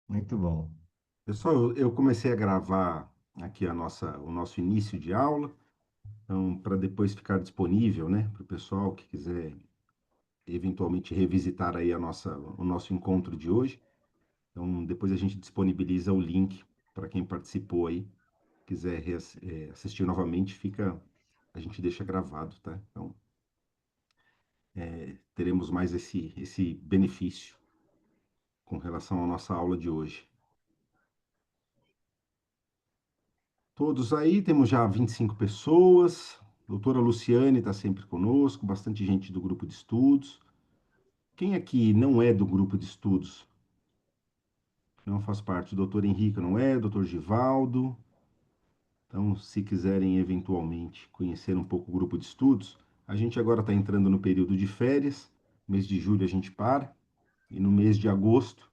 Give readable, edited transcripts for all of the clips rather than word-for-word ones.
Muito bom. Pessoal, eu comecei a gravar aqui o nosso início de aula, então, para depois ficar disponível, né, para o pessoal que quiser eventualmente revisitar aí o nosso encontro de hoje. Então, depois a gente disponibiliza o link para quem participou aí, quiser assistir novamente, a gente deixa gravado, tá? Então, teremos mais esse benefício com relação à nossa aula de hoje. Todos aí, temos já 25 pessoas. Doutora Luciane está sempre conosco, bastante gente do grupo de estudos. Quem aqui não é do grupo de estudos? Não faz parte. O doutor Henrique não é, o doutor Givaldo. Então, se quiserem eventualmente conhecer um pouco o grupo de estudos, a gente agora está entrando no período de férias. Mês de julho a gente para, e no mês de agosto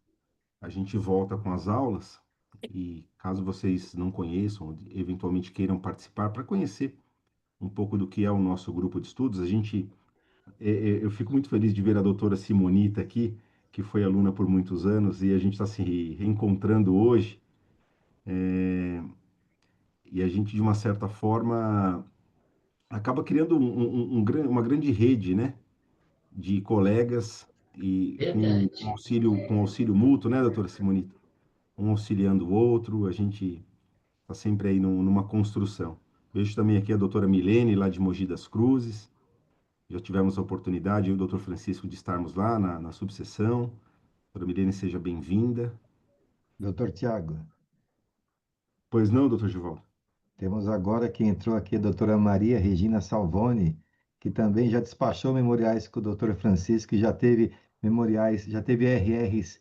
a gente volta com as aulas. E caso vocês não conheçam, eventualmente queiram participar para conhecer um pouco do que é o nosso grupo de estudos. Eu fico muito feliz de ver a doutora Simonita aqui, que foi aluna por muitos anos, e a gente está se reencontrando hoje, e a gente, de uma certa forma, acaba criando uma grande rede, né, de colegas, e Verdade. com auxílio mútuo, né, doutora Simonita? Um auxiliando o outro, a gente está sempre aí numa construção. Vejo também aqui a doutora Milene, lá de Mogi das Cruzes. Já tivemos a oportunidade, eu e o doutor Francisco, de estarmos lá na subseção. Doutora Milene, seja bem-vinda. Doutor Tiago, Pois não, doutor Givaldo? temos agora que entrou aqui a doutora Maria Regina Salvoni, que também já despachou memoriais com o doutor Francisco, e já teve memoriais, já teve RRs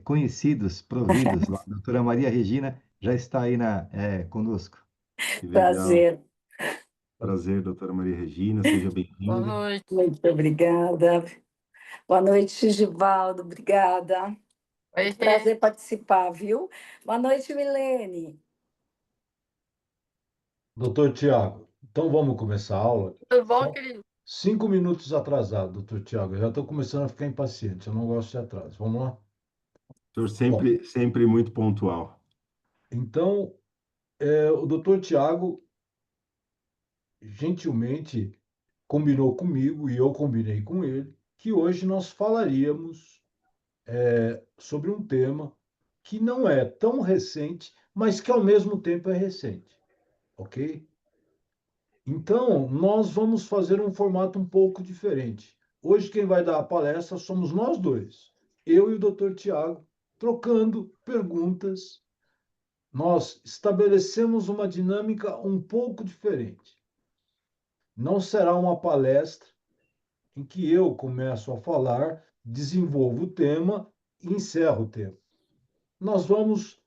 conhecidos, providos lá. Doutora Maria Regina já está aí conosco. Que legal. Prazer. Prazer, doutora Maria Regina, seja Boa bem-vinda. noite. Muito obrigada. Boa noite, Givaldo. Obrigada. Oi, Muito Rê. prazer participar, viu? Boa noite, Milene. Doutor Tiago, então vamos começar a aula. Tudo bom, Só querido? 5 minutos atrasado, doutor Tiago. Eu já estou começando a ficar impaciente. Eu não gosto de atraso. Vamos lá? O senhor Bom, sempre muito pontual. então, o doutor Tiago gentilmente combinou comigo e eu combinei com ele que hoje nós falaríamos sobre um tema que não é tão recente, mas que ao mesmo tempo é recente, ok? Então, nós vamos fazer um formato um pouco diferente. Hoje, quem vai dar a palestra somos nós dois, eu e o Dr. Tiago, trocando perguntas. Nós estabelecemos uma dinâmica um pouco diferente. Não será uma palestra em que eu começo a falar, desenvolvo o tema e encerro o tema. Nós vamos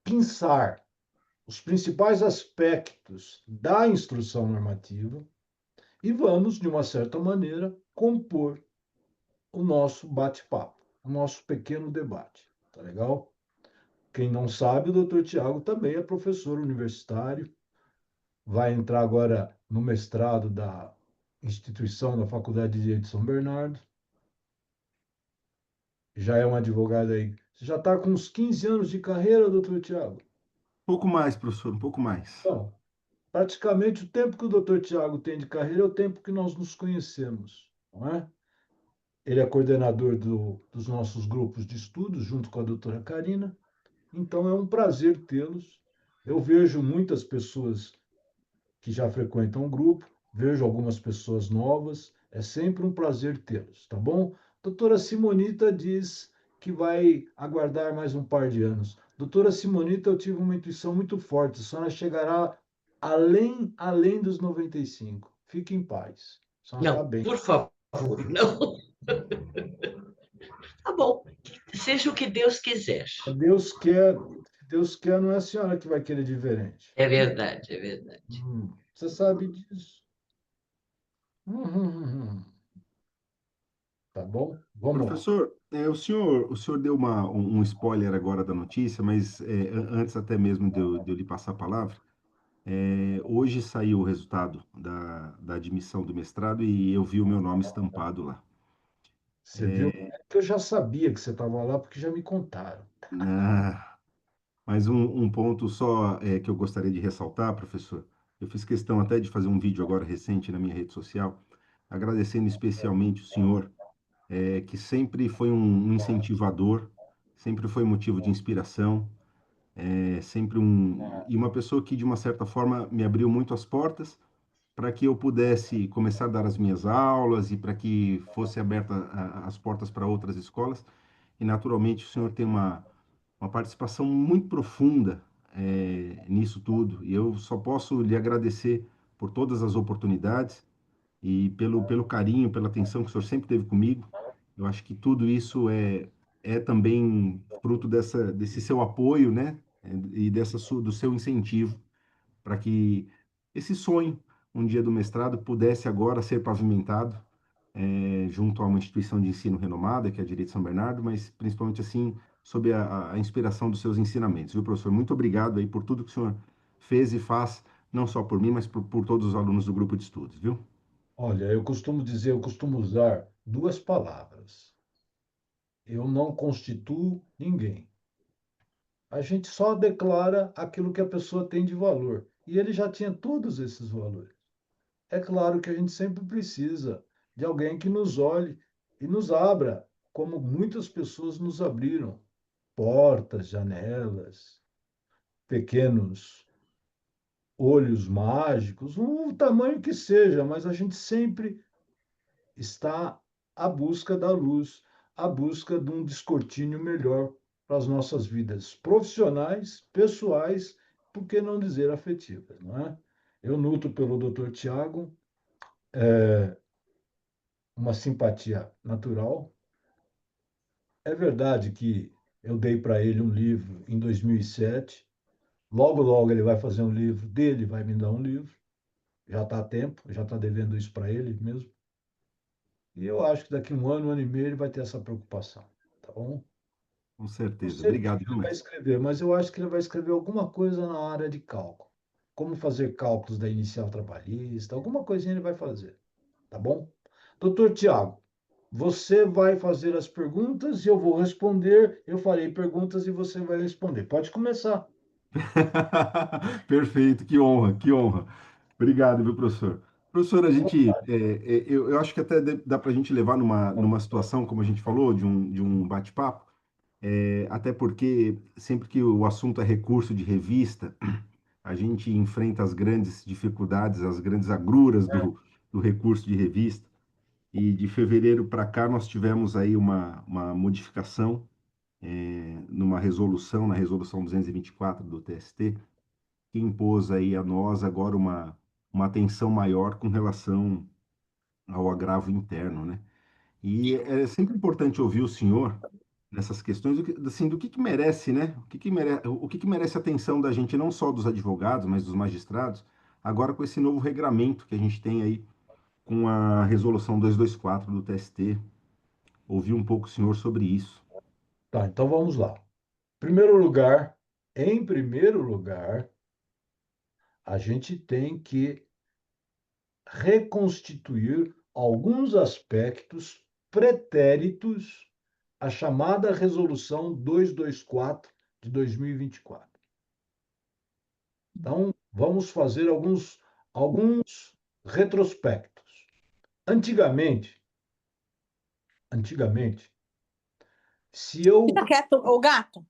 pensar os principais aspectos da instrução normativa e vamos, de uma certa maneira, compor o nosso bate-papo, o nosso pequeno debate. Tá legal? Quem não sabe, o doutor Tiago também é professor universitário, vai entrar agora no mestrado da instituição da Faculdade de Direito de São Bernardo, já é um advogado aí. Você já está com uns 15 anos de carreira, doutor Tiago? Um pouco mais, professor, um pouco mais. Então, praticamente o tempo que o doutor Tiago tem de carreira é o tempo que nós nos conhecemos, não é? Ele é coordenador dos nossos grupos de estudos, junto com a doutora Karina. Então, é um prazer tê-los. Eu vejo muitas pessoas que já frequentam o grupo, vejo algumas pessoas novas. É sempre um prazer tê-los, tá bom? Doutora Simonita diz que vai aguardar mais um par de anos. Doutora Simonita, eu tive uma intuição muito forte. A senhora chegará além dos 95. Fique em paz. A senhora está Não, bem. por favor, não. Tá bom. Seja o que Deus quiser. Deus quer, não é a senhora que vai querer diferente. É verdade, é verdade. Você sabe disso. Hum. Tá bom? Vamos lá. Professor, o senhor deu um spoiler agora da notícia, mas antes até mesmo de eu lhe passar a palavra, hoje saiu o resultado da admissão do mestrado e eu vi o meu nome estampado lá. Você viu? É que eu já sabia que você estava lá, porque já me contaram. Ah, mas um ponto só que eu gostaria de ressaltar, professor. Eu fiz questão até de fazer um vídeo agora recente na minha rede social, agradecendo especialmente o senhor, que sempre foi um incentivador, sempre foi motivo de inspiração, sempre e uma pessoa que, de uma certa forma, me abriu muito as portas para que eu pudesse começar a dar as minhas aulas e para que fosse aberta as portas para outras escolas. E, naturalmente, o senhor tem uma participação muito profunda nisso tudo. E eu só posso lhe agradecer por todas as oportunidades e pelo carinho, pela atenção que o senhor sempre teve comigo. Eu acho que tudo isso é também fruto desse seu apoio, né? E do seu incentivo para que esse sonho, um dia do mestrado, pudesse agora ser pavimentado junto a uma instituição de ensino renomada, que é a Direito São Bernardo, mas principalmente assim, sob a inspiração dos seus ensinamentos. Viu, professor? Muito obrigado aí por tudo que o senhor fez e faz, não só por mim, mas por todos os alunos do grupo de estudos, viu? Olha, eu costumo usar duas palavras. Eu não constituo ninguém. A gente só declara aquilo que a pessoa tem de valor. E ele já tinha todos esses valores. É claro que a gente sempre precisa de alguém que nos olhe e nos abra, como muitas pessoas nos abriram portas, janelas, pequenos olhos mágicos, o tamanho que seja, mas a gente sempre está à busca da luz, à busca de um descortínio melhor para as nossas vidas profissionais, pessoais, por que não dizer afetivas, não é? Eu nutro pelo Dr. Tiago uma simpatia natural. É verdade que eu dei para ele um livro em 2007. Logo, logo ele vai fazer um livro dele, vai me dar um livro. Já está a tempo, já está devendo isso para ele mesmo. E eu acho que daqui um ano e meio, ele vai ter essa preocupação, tá bom? Com Não certeza. sei o que Obrigado, viu, ele vai mestre? escrever, mas eu acho que ele vai escrever alguma coisa na área de cálculo. Como fazer cálculos da inicial trabalhista, alguma coisinha ele vai fazer, tá bom? Doutor Tiago, você vai fazer as perguntas e eu vou responder. Eu farei perguntas e você vai responder. Pode começar. Perfeito, que honra, que honra. Obrigado, viu, professor? Professor, eu acho que até dá para a gente levar numa situação, como a gente falou, de um bate-papo, até porque sempre que o assunto é recurso de revista, a gente enfrenta as grandes dificuldades, as grandes agruras do recurso de revista. E de fevereiro para cá nós tivemos aí uma modificação numa resolução, na resolução 224 do TST, que impôs aí a nós agora uma atenção maior com relação ao agravo interno, né? E é sempre importante ouvir o senhor nessas questões, assim, do que merece, né? O que merece a atenção da gente, não só dos advogados, mas dos magistrados, agora com esse novo regramento que a gente tem aí com a resolução 224 do TST. Ouvir um pouco o senhor sobre isso. Tá, então vamos lá. Primeiro lugar, em primeiro lugar, a gente tem que reconstituir alguns aspectos pretéritos à chamada Resolução 224 de 2024. Então, vamos fazer alguns retrospectos. Antigamente, antigamente, se eu Fica quieto, ô gato.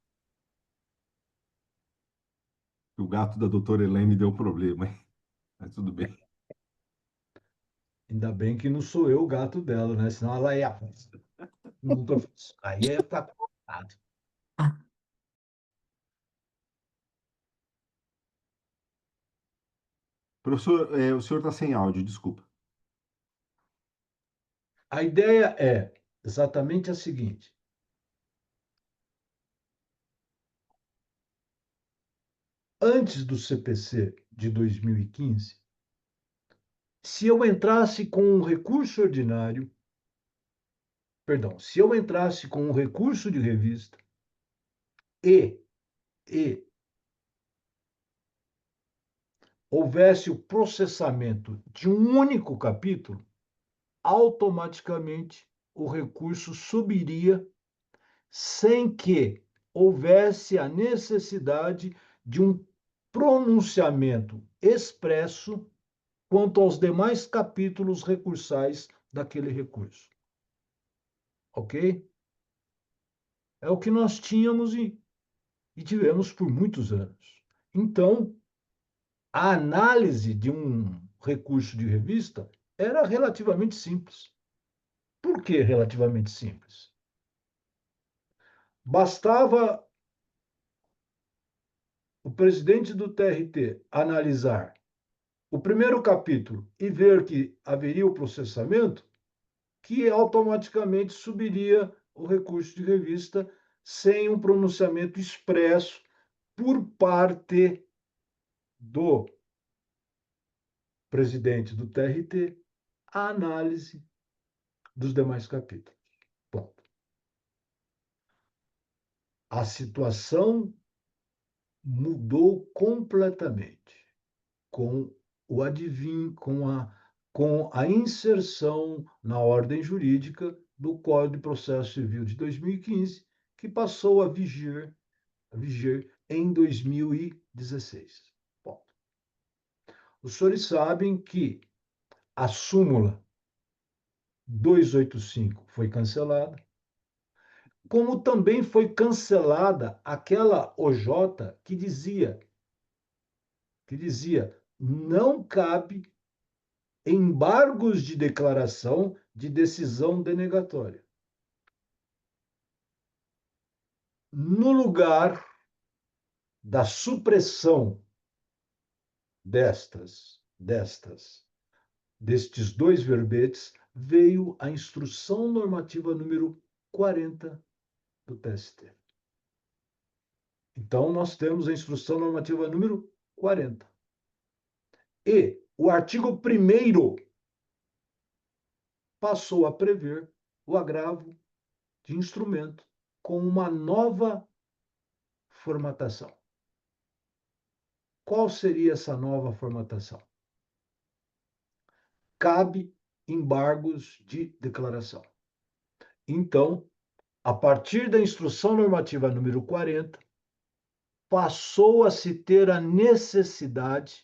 O gato da doutora Elaine deu problema, hein? Mas tudo bem. Ainda bem que não sou eu o gato dela, né? Senão ela ia. Aí ia ficar complicado. Professor, o senhor está sem áudio, desculpa. A ideia é exatamente a seguinte: antes do CPC de 2015, se eu entrasse com um recurso ordinário, perdão, se eu entrasse com um recurso de revista e houvesse o processamento de um único capítulo, automaticamente o recurso subiria sem que houvesse a necessidade de um pronunciamento expresso quanto aos demais capítulos recursais daquele recurso. Ok? É o que nós tínhamos e tivemos por muitos anos. Então, a análise de um recurso de revista era relativamente simples. Por que relativamente simples? Bastava o presidente do TRT analisar o primeiro capítulo e ver que haveria o processamento, que automaticamente subiria o recurso de revista sem um pronunciamento expresso por parte do presidente do TRT a análise dos demais capítulos. Ponto. A situação mudou completamente com o advim, com a inserção na ordem jurídica do Código de Processo Civil de 2015, que passou a vigir em 2016. Bom, os senhores sabem que a súmula 285 foi cancelada, como também foi cancelada aquela OJ que dizia não cabe embargos de declaração de decisão denegatória. No lugar da supressão destes dois verbetes, veio a Instrução Normativa número 40 do TST. Então, nós temos a Instrução Normativa número 40. E o artigo 1º passou a prever o agravo de instrumento com uma nova formatação. Qual seria essa nova formatação? Cabe embargos de declaração. Então, a partir da Instrução Normativa número 40, passou a se ter a necessidade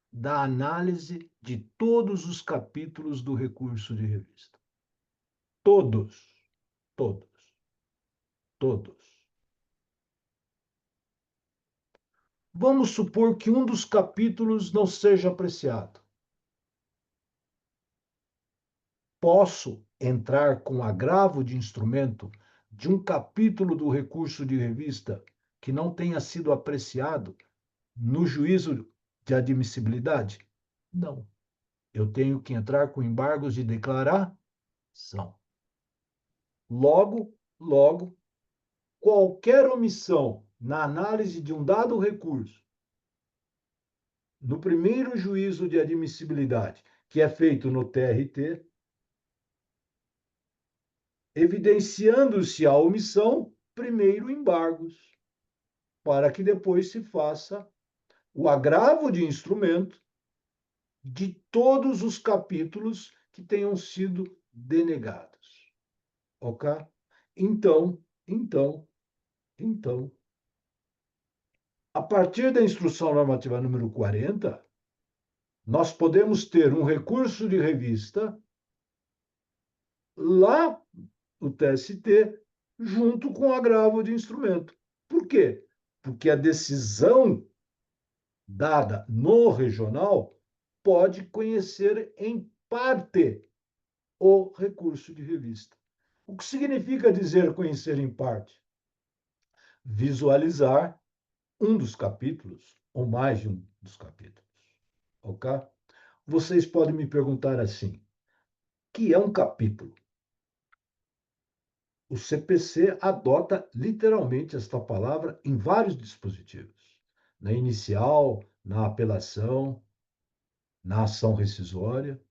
da análise de todos os capítulos do recurso de revista. Todos. Vamos supor que um dos capítulos não seja apreciado. Posso entrar com agravo de instrumento de um capítulo do recurso de revista que não tenha sido apreciado no juízo de admissibilidade? Não. Eu tenho que entrar com embargos de declaração. Logo, qualquer omissão na análise de um dado recurso, no primeiro juízo de admissibilidade, que é feito no TRT, evidenciando-se a omissão, primeiro embargos, para que depois se faça o agravo de instrumento de todos os capítulos que tenham sido denegados. Ok? Então, a partir da Instrução Normativa número 40, nós podemos ter um recurso de revista lá no TST, junto com o agravo de instrumento. Por quê? Porque a decisão dada no regional pode conhecer em parte o recurso de revista. O que significa dizer conhecer em parte? Visualizar um dos capítulos, ou mais de um dos capítulos. Ok? Vocês podem me perguntar assim: o que é um capítulo? O CPC adota literalmente esta palavra em vários dispositivos. Na inicial, na apelação, na ação rescisória,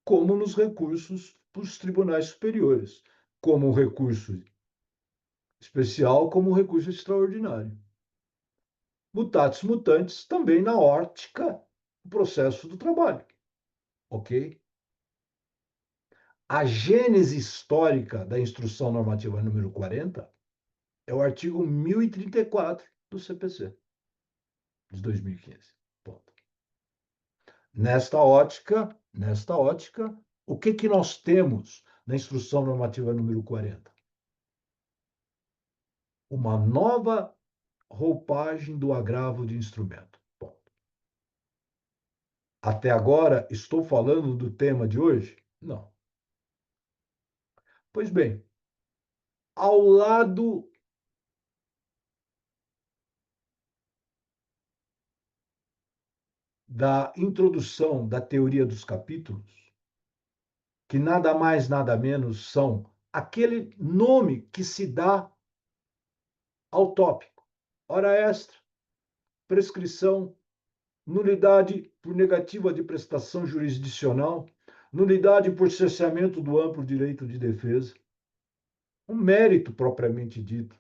como nos recursos para os tribunais superiores, como o recurso especial, como o recurso extraordinário. Mutatis mutandis também na ótica do processo do trabalho. Ok? A gênese histórica da Instrução Normativa número 40 É o artigo 1034 do CPC, de 2015. Ponto. Nesta ótica, o que que nós temos na Instrução Normativa número 40? Uma nova roupagem do agravo de instrumento. Ponto. Até agora, estou falando do tema de hoje? Não. Pois bem, ao lado da introdução da teoria dos capítulos, que nada mais, nada menos são aquele nome que se dá ao tópico. Hora extra, prescrição, nulidade por negativa de prestação jurisdicional, nulidade por cerceamento do amplo direito de defesa. Um mérito propriamente dito.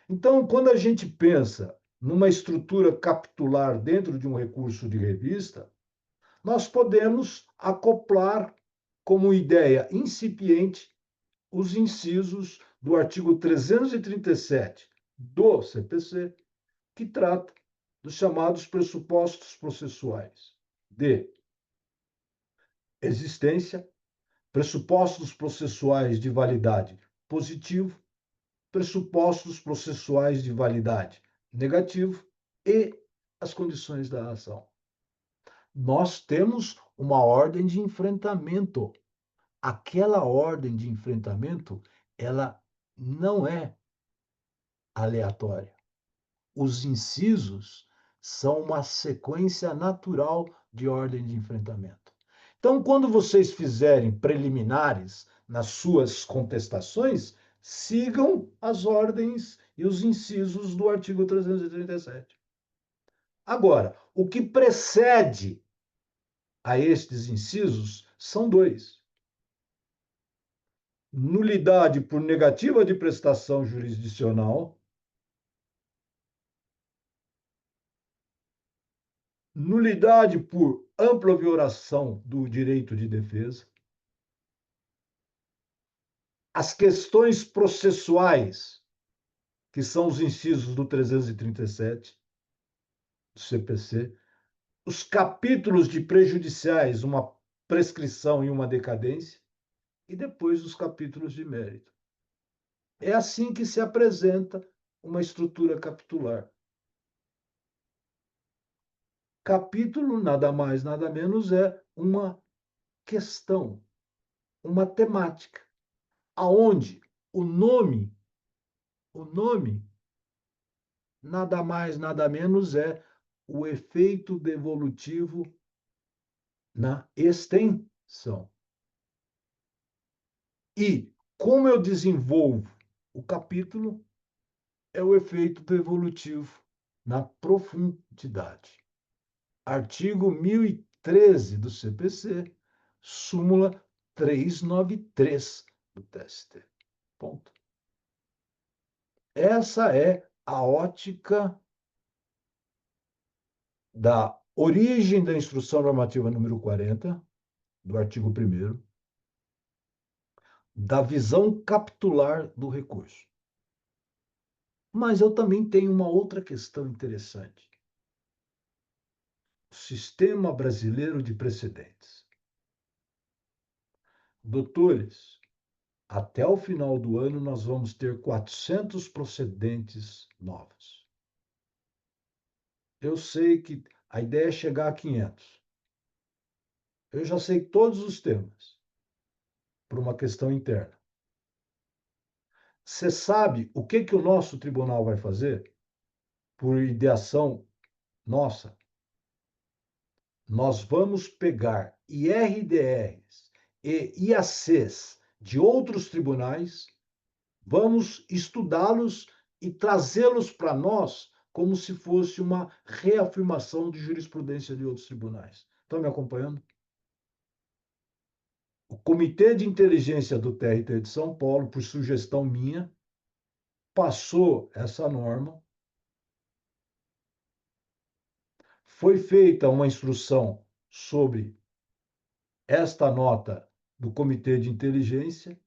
Então, quando a gente pensa numa estrutura capitular dentro de um recurso de revista, nós podemos acoplar como ideia incipiente os incisos do artigo 337 do CPC, que trata dos chamados pressupostos processuais de existência, pressupostos processuais de validade positivo, pressupostos processuais de validade negativo e as condições da ação. Nós temos uma ordem de enfrentamento. Aquela ordem de enfrentamento, ela não é aleatória. Os incisos são uma sequência natural de ordem de enfrentamento. Então, quando vocês fizerem preliminares nas suas contestações, sigam as ordens e os incisos do artigo 337. Agora, o que precede a estes incisos são dois: nulidade por negativa de prestação jurisdicional, nulidade por ampla violação do direito de defesa, as questões processuais, que são os incisos do 337 do CPC, os capítulos de prejudiciais, uma prescrição e uma decadência, e depois os capítulos de mérito. É assim que se apresenta uma estrutura capitular. Capítulo, nada mais, nada menos, é uma questão, uma temática, aonde o nome, nada mais, nada menos é o efeito devolutivo na extensão. E como eu desenvolvo o capítulo, é o efeito devolutivo na profundidade. Artigo 1013 do CPC, súmula 393 do TST. Ponto. Essa é a ótica da origem da Instrução Normativa número 40, do artigo 1º, da visão capitular do recurso. Mas eu também tenho uma outra questão interessante. O Sistema Brasileiro de Precedentes. Doutores, até o final do ano nós vamos ter 400 procedentes novos. Eu sei que a ideia é chegar a 500. Eu já sei todos os temas, por uma questão interna. Você sabe o que o nosso tribunal vai fazer? Por ideação nossa, nós vamos pegar IRDRs e IACs de outros tribunais, vamos estudá-los e trazê-los para nós como se fosse uma reafirmação de jurisprudência de outros tribunais. Estão me acompanhando? O Comitê de Inteligência do TRT de São Paulo, por sugestão minha, passou essa norma. Foi feita uma instrução sobre esta nota do Comitê de Inteligência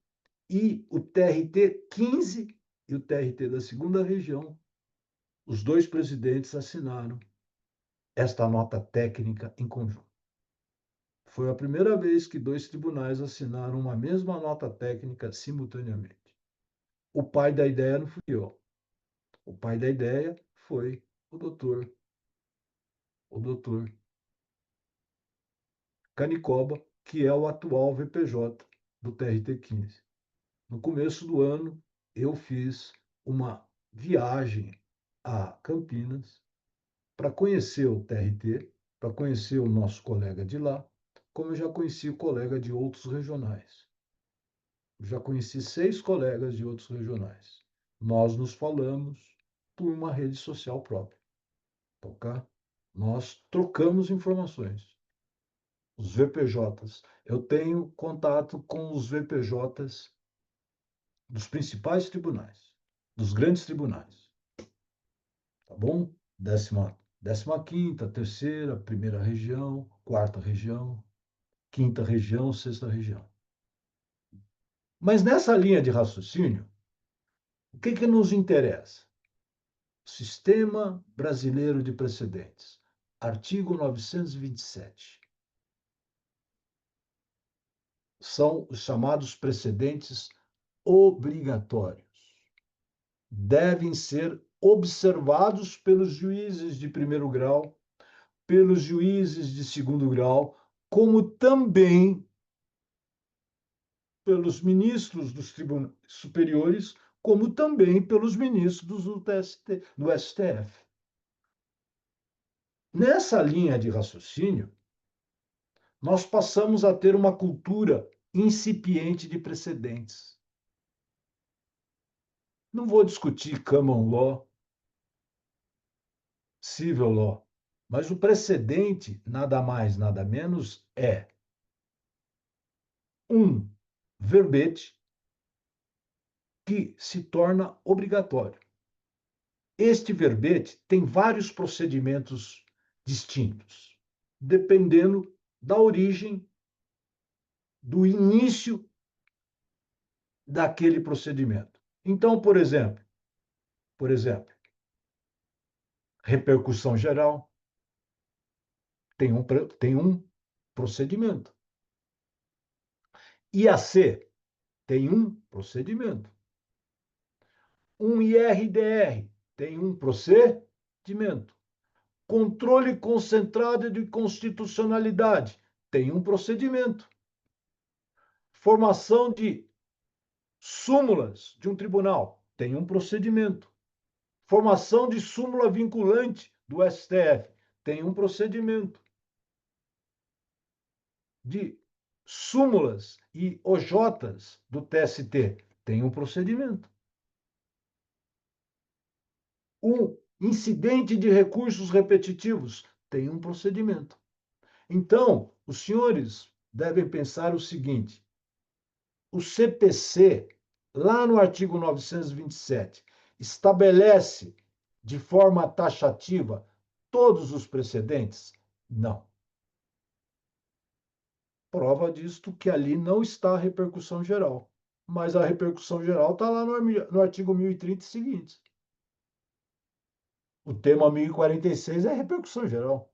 e o TRT 15 e o TRT da segunda região, os dois presidentes assinaram esta nota técnica em conjunto. Foi a primeira vez que dois tribunais assinaram uma mesma nota técnica simultaneamente. O pai da ideia não fui eu. O pai da ideia foi o doutor Canicoba, que é o atual VPJ do TRT-15. No começo do ano, eu fiz uma viagem a Campinas para conhecer o TRT, para conhecer o nosso colega de lá, como eu já conheci o colega de outros regionais. Eu já conheci 6 colegas de outros regionais. Nós nos falamos por uma rede social própria, ok? Nós trocamos informações. Os VPJs. Eu tenho contato com os VPJs dos principais tribunais, dos grandes tribunais. Tá bom? Décima quinta, terceira, primeira região, quarta região, quinta região, sexta região. Mas nessa linha de raciocínio, o que nos interessa? Sistema Brasileiro de Precedentes. Artigo 927. São os chamados precedentes obrigatórios. Devem ser observados pelos juízes de primeiro grau, pelos juízes de segundo grau, como também pelos ministros dos tribunais superiores, como também pelos ministros do STF. Nessa linha de raciocínio, nós passamos a ter uma cultura incipiente de precedentes. Não vou discutir common law, civil law, mas o precedente, nada mais, nada menos, é um verbete que se torna obrigatório. Este verbete tem vários procedimentos distintos, dependendo da origem, do início daquele procedimento. Então, por exemplo, repercussão geral tem um procedimento. IAC tem um procedimento. Um IRDR tem um procedimento. Controle concentrado de constitucionalidade tem um procedimento. Formação de súmulas de um tribunal tem um procedimento. Formação de súmula vinculante do STF tem um procedimento. De súmulas e OJs do TST tem um procedimento. Um incidente de recursos repetitivos tem um procedimento. Então, os senhores devem pensar o seguinte: o CPC, lá no artigo 927, estabelece de forma taxativa todos os precedentes? Não. Prova disto que ali não está a repercussão geral. Mas a repercussão geral está lá no artigo 1030 e seguintes. O tema 1046 é repercussão geral.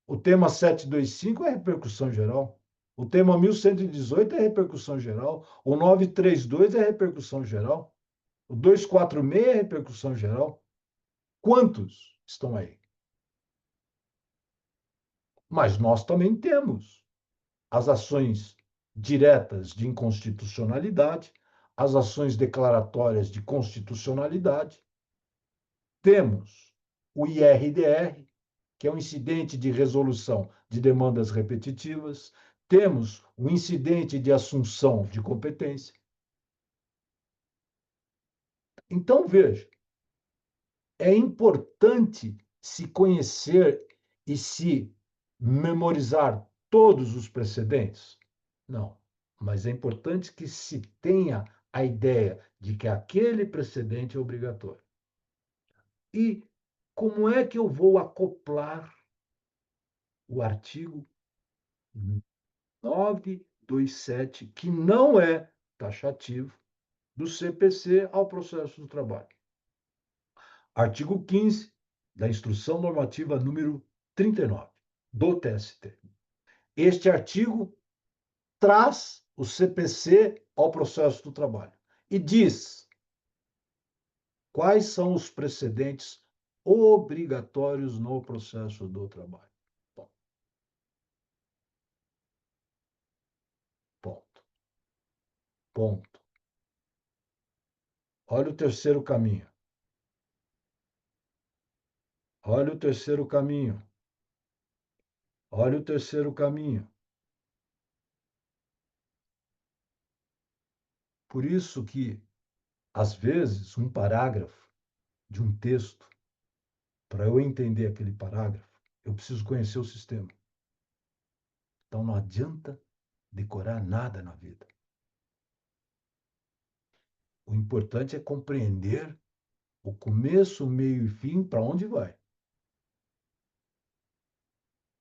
O tema 725 é repercussão geral. O tema 1118 é repercussão geral. O 932 é repercussão geral. O 246 é repercussão geral. Quantos estão aí? Mas nós também temos as ações diretas de inconstitucionalidade, as ações declaratórias de constitucionalidade. Temos o IRDR, que é um incidente de resolução de demandas repetitivas. Temos o incidente de assunção de competência. Então, veja, é importante se conhecer e se memorizar todos os precedentes? Não, mas é importante que se tenha a ideia de que aquele precedente é obrigatório. E como é que eu vou acoplar o artigo 927, que não é taxativo, do CPC ao processo do trabalho. Artigo 15 da Instrução Normativa número 39 do TST. Este artigo traz o CPC ao processo do trabalho e diz quais são os precedentes obrigatórios no processo do trabalho. Ponto. Ponto. Olha o terceiro caminho. Olha o terceiro caminho. Olha o terceiro caminho. Por isso que, às vezes, um parágrafo de um texto, para eu entender aquele parágrafo, eu preciso conhecer o sistema. Então, não adianta decorar nada na vida. O importante é compreender o começo, o meio e fim, para onde vai.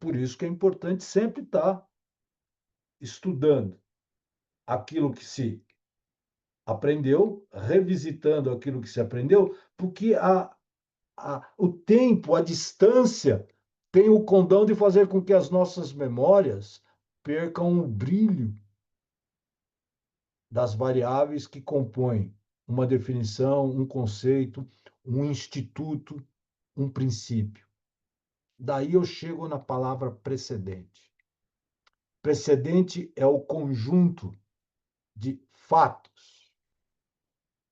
Por isso que é importante sempre estar estudando aquilo que se aprendeu, revisitando aquilo que se aprendeu, porque o tempo, a distância, tem o condão de fazer com que as nossas memórias percam o brilho das variáveis que compõem uma definição, um conceito, um instituto, um princípio. Daí eu chego na palavra precedente. Precedente é o conjunto de fatos,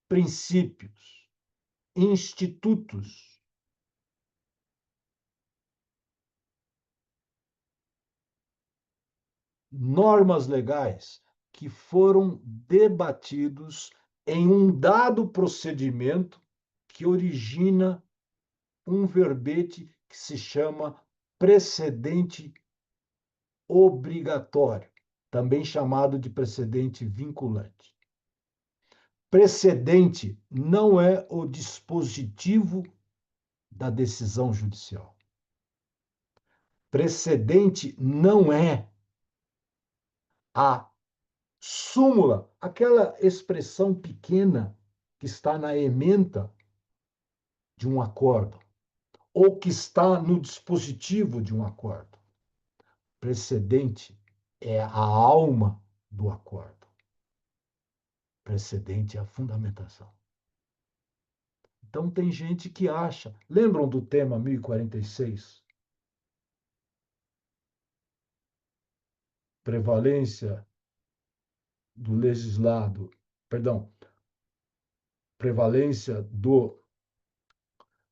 princípios, institutos, normas legais que foram debatidos em um dado procedimento que origina um verbete que se chama precedente obrigatório, também chamado de precedente vinculante. Precedente não é o dispositivo da decisão judicial. Precedente não é a súmula, aquela expressão pequena que está na ementa de um acordo, ou que está no dispositivo de um acordo. Precedente é a alma do acordo. Precedente é a fundamentação. Então, tem gente que acha. Lembram do tema 1046? Prevalência do legislado, perdão, prevalência do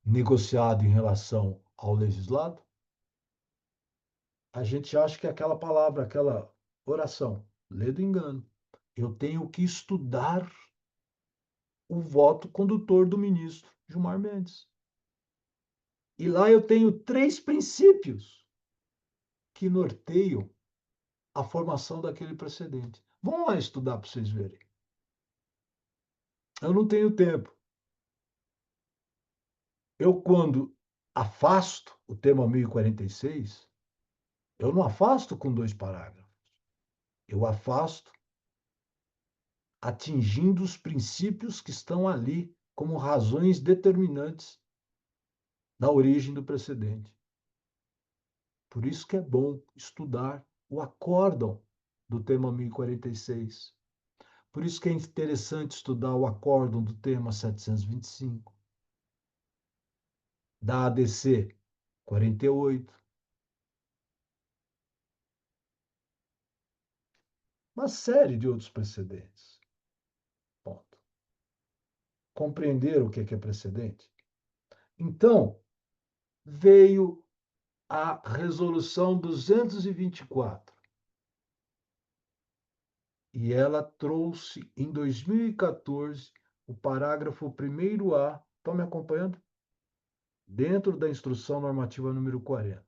negociado em relação ao legislado? A gente acha que aquela palavra, aquela oração, lê do engano. Eu tenho que estudar o voto condutor do ministro Gilmar Mendes. E lá eu tenho 3 princípios que norteiam a formação daquele precedente. Vão lá estudar para vocês verem. Eu não tenho tempo. Eu, quando afasto o tema 1046, eu não afasto com 2 parágrafos. Eu afasto atingindo os princípios que estão ali como razões determinantes da origem do precedente. Por isso que é bom estudar o acórdão do tema 1046. Por isso que é interessante estudar o acórdão do tema 725, da ADC 48. Uma série de outros precedentes. Ponto. Compreender o que é precedente? Então, veio a Resolução 224. E ela trouxe, em 2014, o parágrafo 1º-A. Estão me acompanhando? Dentro da Instrução Normativa número 40.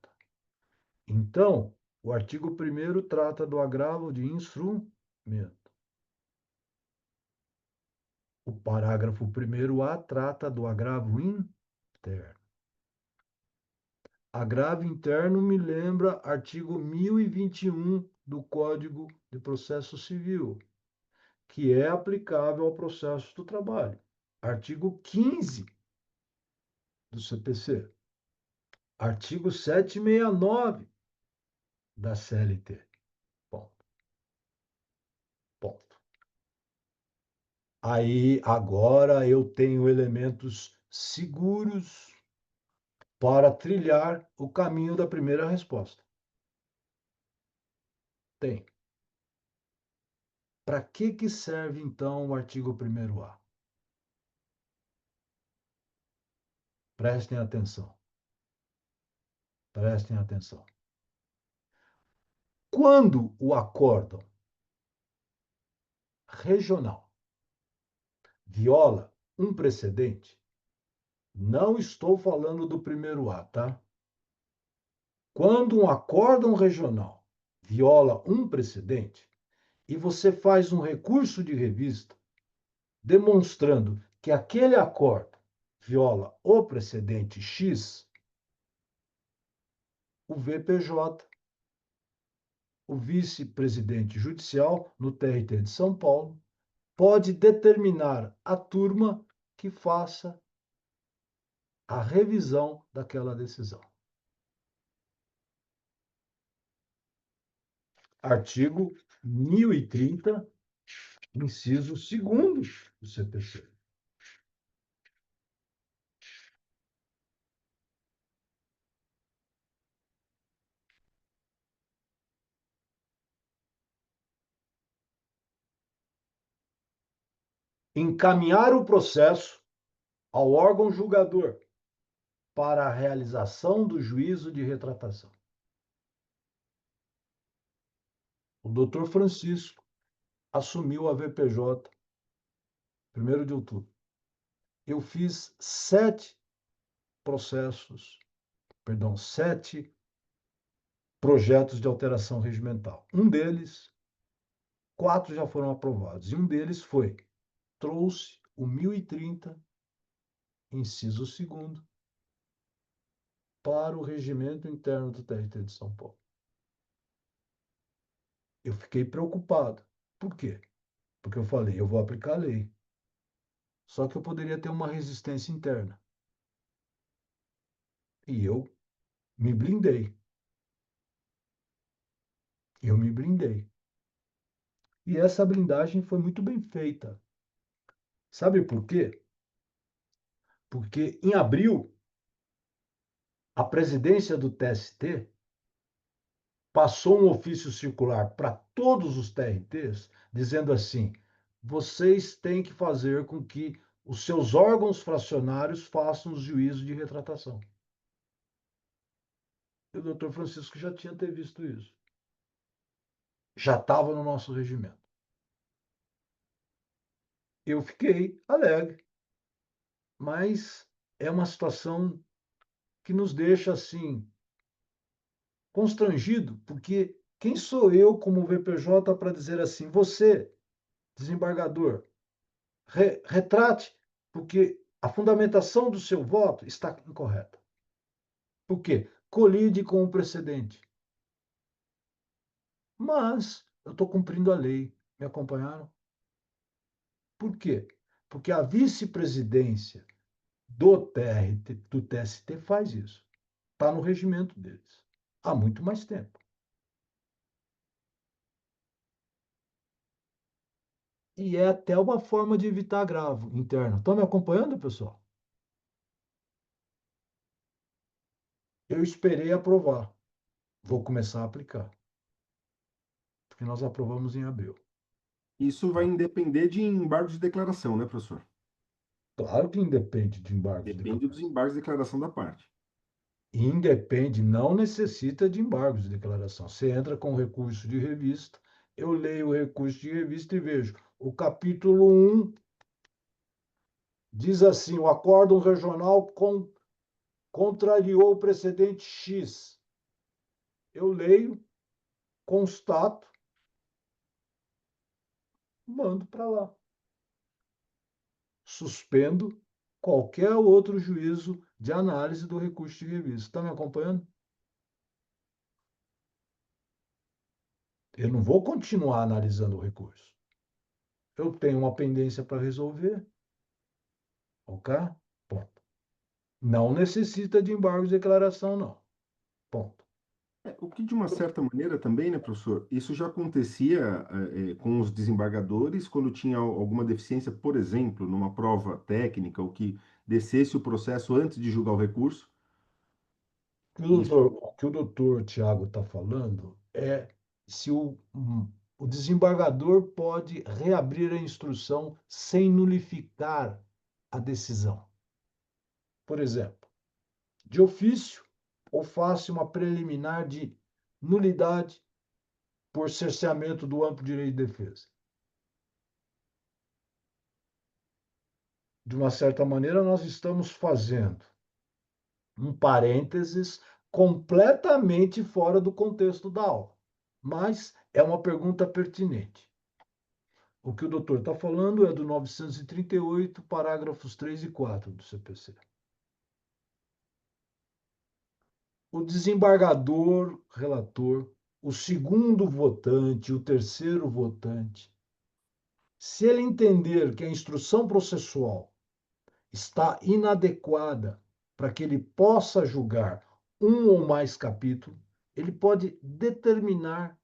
Então, o artigo 1º trata do agravo de instrumento. O parágrafo 1º-A trata do agravo interno. Agravo interno me lembra artigo 1021 do Código de Processo Civil, que é aplicável ao processo do trabalho. Artigo 15 do CPC. Artigo 769 da CLT. Ponto. Ponto. Aí, agora eu tenho elementos seguros para trilhar o caminho da primeira resposta. Tem. Para que serve, então, o artigo 1º-A? Prestem atenção. Prestem atenção. Quando o acórdão regional viola um precedente, não estou falando do 1º-A, tá? Quando um acórdão regional viola um precedente e você faz um recurso de revista demonstrando que aquele acordo viola o precedente X, o VPJ, o vice-presidente judicial no TRT de São Paulo, pode determinar a turma que faça a revisão daquela decisão. Artigo 1030, inciso 2º do CPC. Encaminhar o processo ao órgão julgador para a realização do juízo de retratação. O doutor Francisco assumiu a VPJ 1º de outubro. Eu fiz 7 projetos de alteração regimental. Um deles, 4 já foram aprovados. E um deles trouxe o 1030, inciso 2º, para o regimento interno do TRT de São Paulo. Eu fiquei preocupado. Por quê? Porque eu falei, eu vou aplicar a lei. Só que eu poderia ter uma resistência interna. E eu me blindei. Eu me blindei. E essa blindagem foi muito bem feita. Sabe por quê? Porque em abril, a presidência do TST passou um ofício circular para todos os TRTs, dizendo assim: vocês têm que fazer com que os seus órgãos fracionários façam os juízos de retratação. E o doutor Francisco já tinha ter visto isso. Já estava no nosso regimento. Eu fiquei alegre, mas é uma situação que nos deixa assim constrangido, porque quem sou eu como VPJ para dizer assim, você, desembargador, retrate, porque a fundamentação do seu voto está incorreta. Por quê? Colide com o precedente. Mas eu estou cumprindo a lei. Me acompanharam? Por quê? Porque a vice-presidência do TST faz isso. Está no regimento deles. Há muito mais tempo. E é até uma forma de evitar agravo interno. Estão me acompanhando, pessoal? Eu esperei aprovar. Vou começar a aplicar. Porque nós aprovamos em abril. Isso vai depender de embargos de declaração, né, professor? Claro que independe de embargos de Depende dos declaração. embargos de declaração da parte. Independe, não necessita de embargos de declaração. Você entra com recurso de revista, eu leio o recurso de revista e vejo. O capítulo 1 diz assim: o acórdão regional contrariou o precedente X. Eu leio, constato, mando para lá. Suspendo qualquer outro juízo de análise do recurso de revista. Está me acompanhando? Eu não vou continuar analisando o recurso. eu tenho uma pendência para resolver, ok? Ponto. Não necessita de embargo de declaração, não. Ponto. O que, de uma certa maneira, também, né, professor, isso já acontecia com os desembargadores quando tinha alguma deficiência, por exemplo, numa prova técnica, ou que descesse o processo antes de julgar o recurso. O que o doutor Tiago está falando é se o desembargador pode reabrir a instrução sem nulificar a decisão. Por exemplo, de ofício ou face uma preliminar de nulidade por cerceamento do amplo direito de defesa. De uma certa maneira, nós estamos fazendo um parênteses completamente fora do contexto da aula, mas é uma pergunta pertinente. O que o doutor está falando é do 938, parágrafos 3 e 4 do CPC. O desembargador, relator, o segundo votante, o terceiro votante, se ele entender que a instrução processual está inadequada para que ele possa julgar um ou mais capítulos, ele pode determinar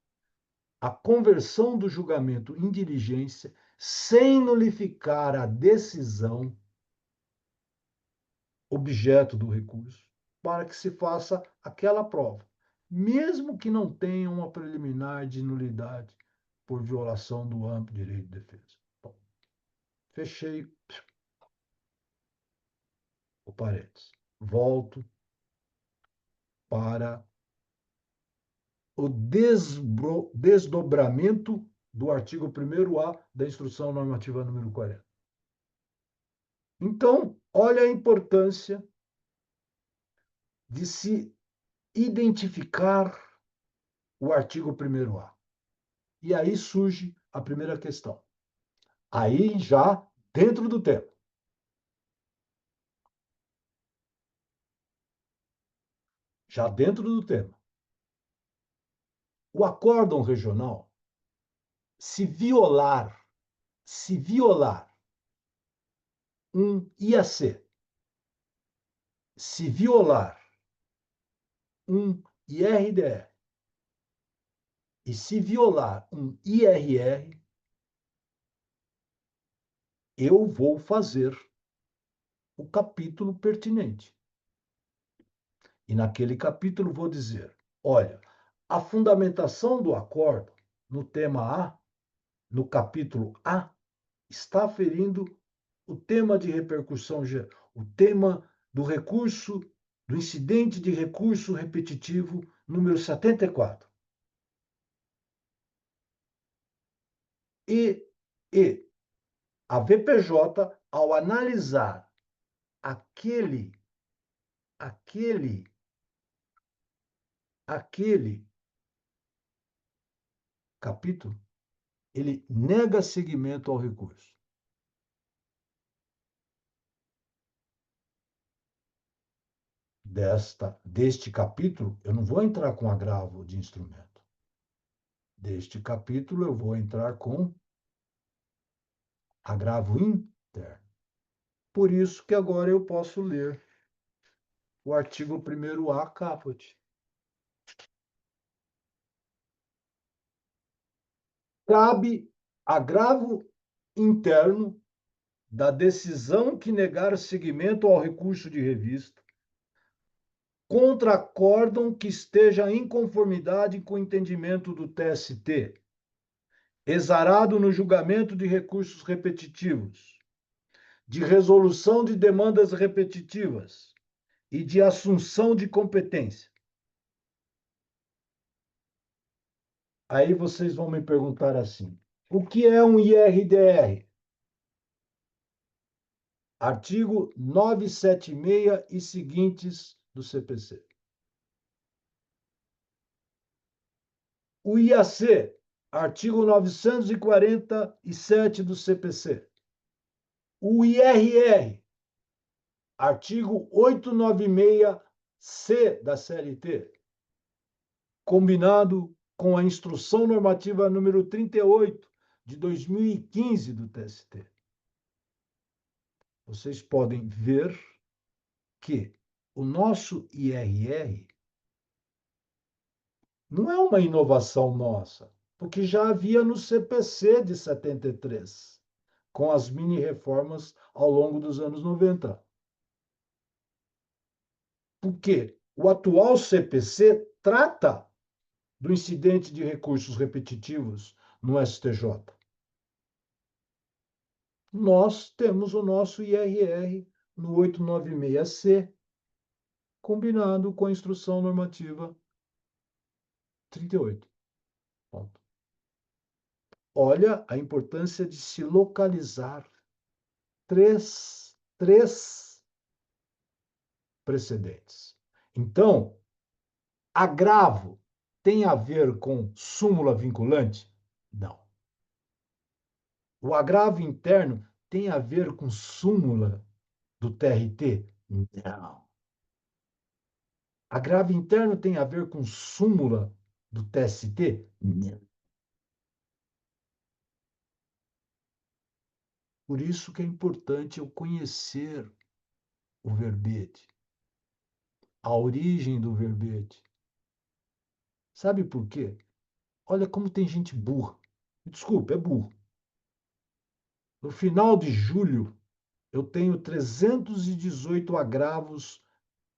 a conversão do julgamento em diligência sem nulificar a decisão objeto do recurso, para que se faça aquela prova, mesmo que não tenha uma preliminar de nulidade por violação do amplo direito de defesa. Bom, fechei o parênteses. Volto para o desdobramento do artigo 1º-A da Instrução Normativa número 40. Então, olha a importância de se identificar o artigo 1º-A. E aí surge a primeira questão. Aí já dentro do tema. Já dentro do tema. O acórdão regional, se violar um IAC, se violar um IRDR e se violar um IRR, eu vou fazer o capítulo pertinente. E naquele capítulo vou dizer, olha, a fundamentação do acordo no tema A, no capítulo A, está ferindo o tema de repercussão, o tema do recurso, do incidente de recurso repetitivo número 74. E a VPJ, ao analisar aquele capítulo, ele nega seguimento ao recurso. Deste capítulo, eu não vou entrar com agravo de instrumento. Deste capítulo, eu vou entrar com agravo interno. Por isso que agora eu posso ler o artigo 1º-A, caput. Cabe agravo interno da decisão que negar seguimento ao recurso de revista contra acórdão que esteja em conformidade com o entendimento do TST, exarado no julgamento de recursos repetitivos, de resolução de demandas repetitivas e de assunção de competência. Aí vocês vão me perguntar assim, o que é um IRDR? Artigo 976 e seguintes do CPC. O IAC, artigo 947 do CPC. O IRR, artigo 896-C da CLT, combinado com a Instrução Normativa número 38 de 2015 do TST. Vocês podem ver que o nosso IRR não é uma inovação nossa, porque já havia no CPC de 73, com as mini-reformas ao longo dos anos 90. Porque o atual CPC trata do incidente de recursos repetitivos no STJ. Nós temos o nosso IRR no 896C, combinado com a Instrução Normativa 38. Ponto. Olha a importância de se localizar três precedentes. Então, agravo tem a ver com súmula vinculante? Não. O agravo interno tem a ver com súmula do TRT? Não. Agravo interno tem a ver com súmula do TST? Não. Por isso que é importante eu conhecer o verbete, a origem do verbete. Sabe por quê? Olha como tem gente burra. Desculpa, é burro. No final de julho, eu tenho 318 agravos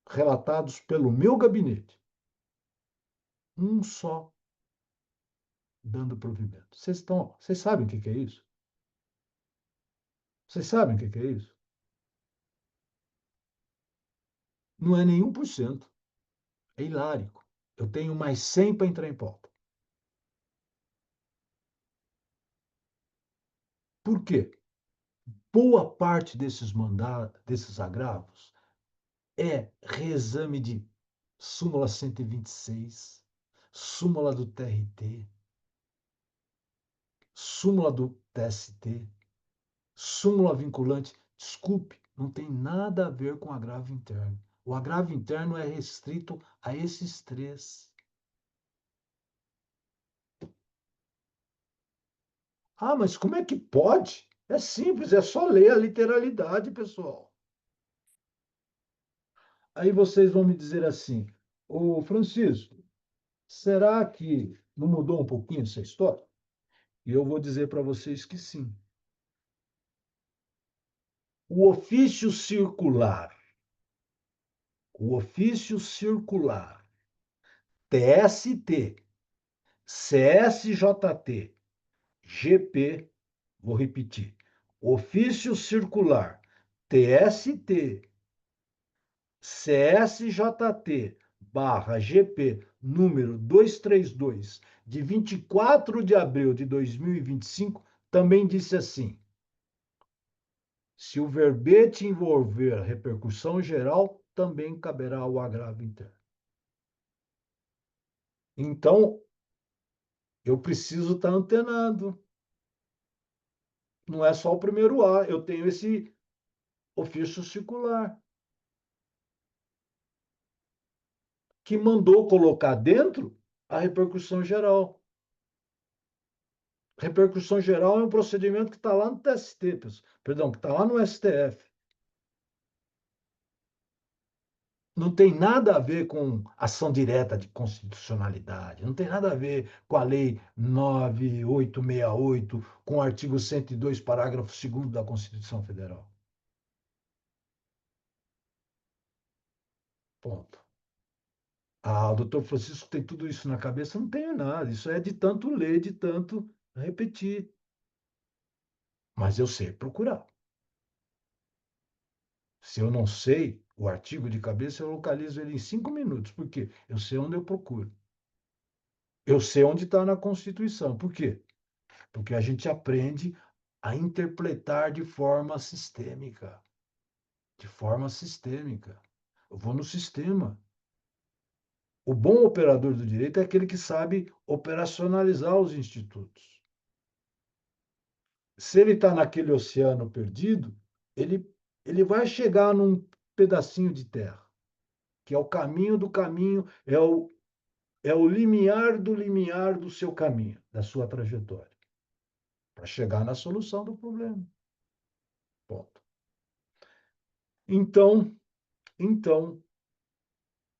relatados pelo meu gabinete. Um só dando provimento. Vocês sabem o que é isso? Vocês sabem o que é isso? Não é nem 1%. É hilárico. Eu tenho mais 100 para entrar em pauta. Por quê? Boa parte desses agravos é reexame de súmula 126, súmula do TRT, súmula do TST, súmula vinculante. Desculpe, não tem nada a ver com agravo interno. O agravo interno é restrito a esses três. Ah, mas como é que pode? É simples, é só ler a literalidade, pessoal. Aí vocês vão me dizer assim, ô Francisco, será que não mudou um pouquinho essa história? E eu vou dizer para vocês que sim. O ofício circular, TST, CSJT, GP, vou repetir, ofício circular, TST, CSJT/GP número 232, de 24 de abril de 2025, também disse assim: se o verbete envolver repercussão geral, também caberá o agravo interno. Então, eu preciso estar antenado. Não é só o primeiro A, eu tenho esse ofício circular, que mandou colocar dentro a repercussão geral. Repercussão geral é um procedimento que está lá no TST, perdão, que está lá no STF. Não tem nada a ver com ação direta de constitucionalidade, não tem nada a ver com a Lei 9868, com o artigo 102, parágrafo 2º da Constituição Federal. Ponto. Ah, o doutor Francisco tem tudo isso na cabeça? Não tenho nada. Isso é de tanto ler, de tanto repetir. Mas eu sei procurar. Se eu não sei o artigo de cabeça, eu localizo ele em 5 minutos. Por quê? Eu sei onde eu procuro. Eu sei onde está na Constituição. Por quê? Porque a gente aprende a interpretar de forma sistêmica. De forma sistêmica. Eu vou no sistema. O bom operador do direito é aquele que sabe operacionalizar os institutos. Se ele está naquele oceano perdido, ele vai chegar num pedacinho de terra, que é o caminho do caminho, é o limiar do seu caminho, da sua trajetória. para chegar na solução do problema. Ponto. Então,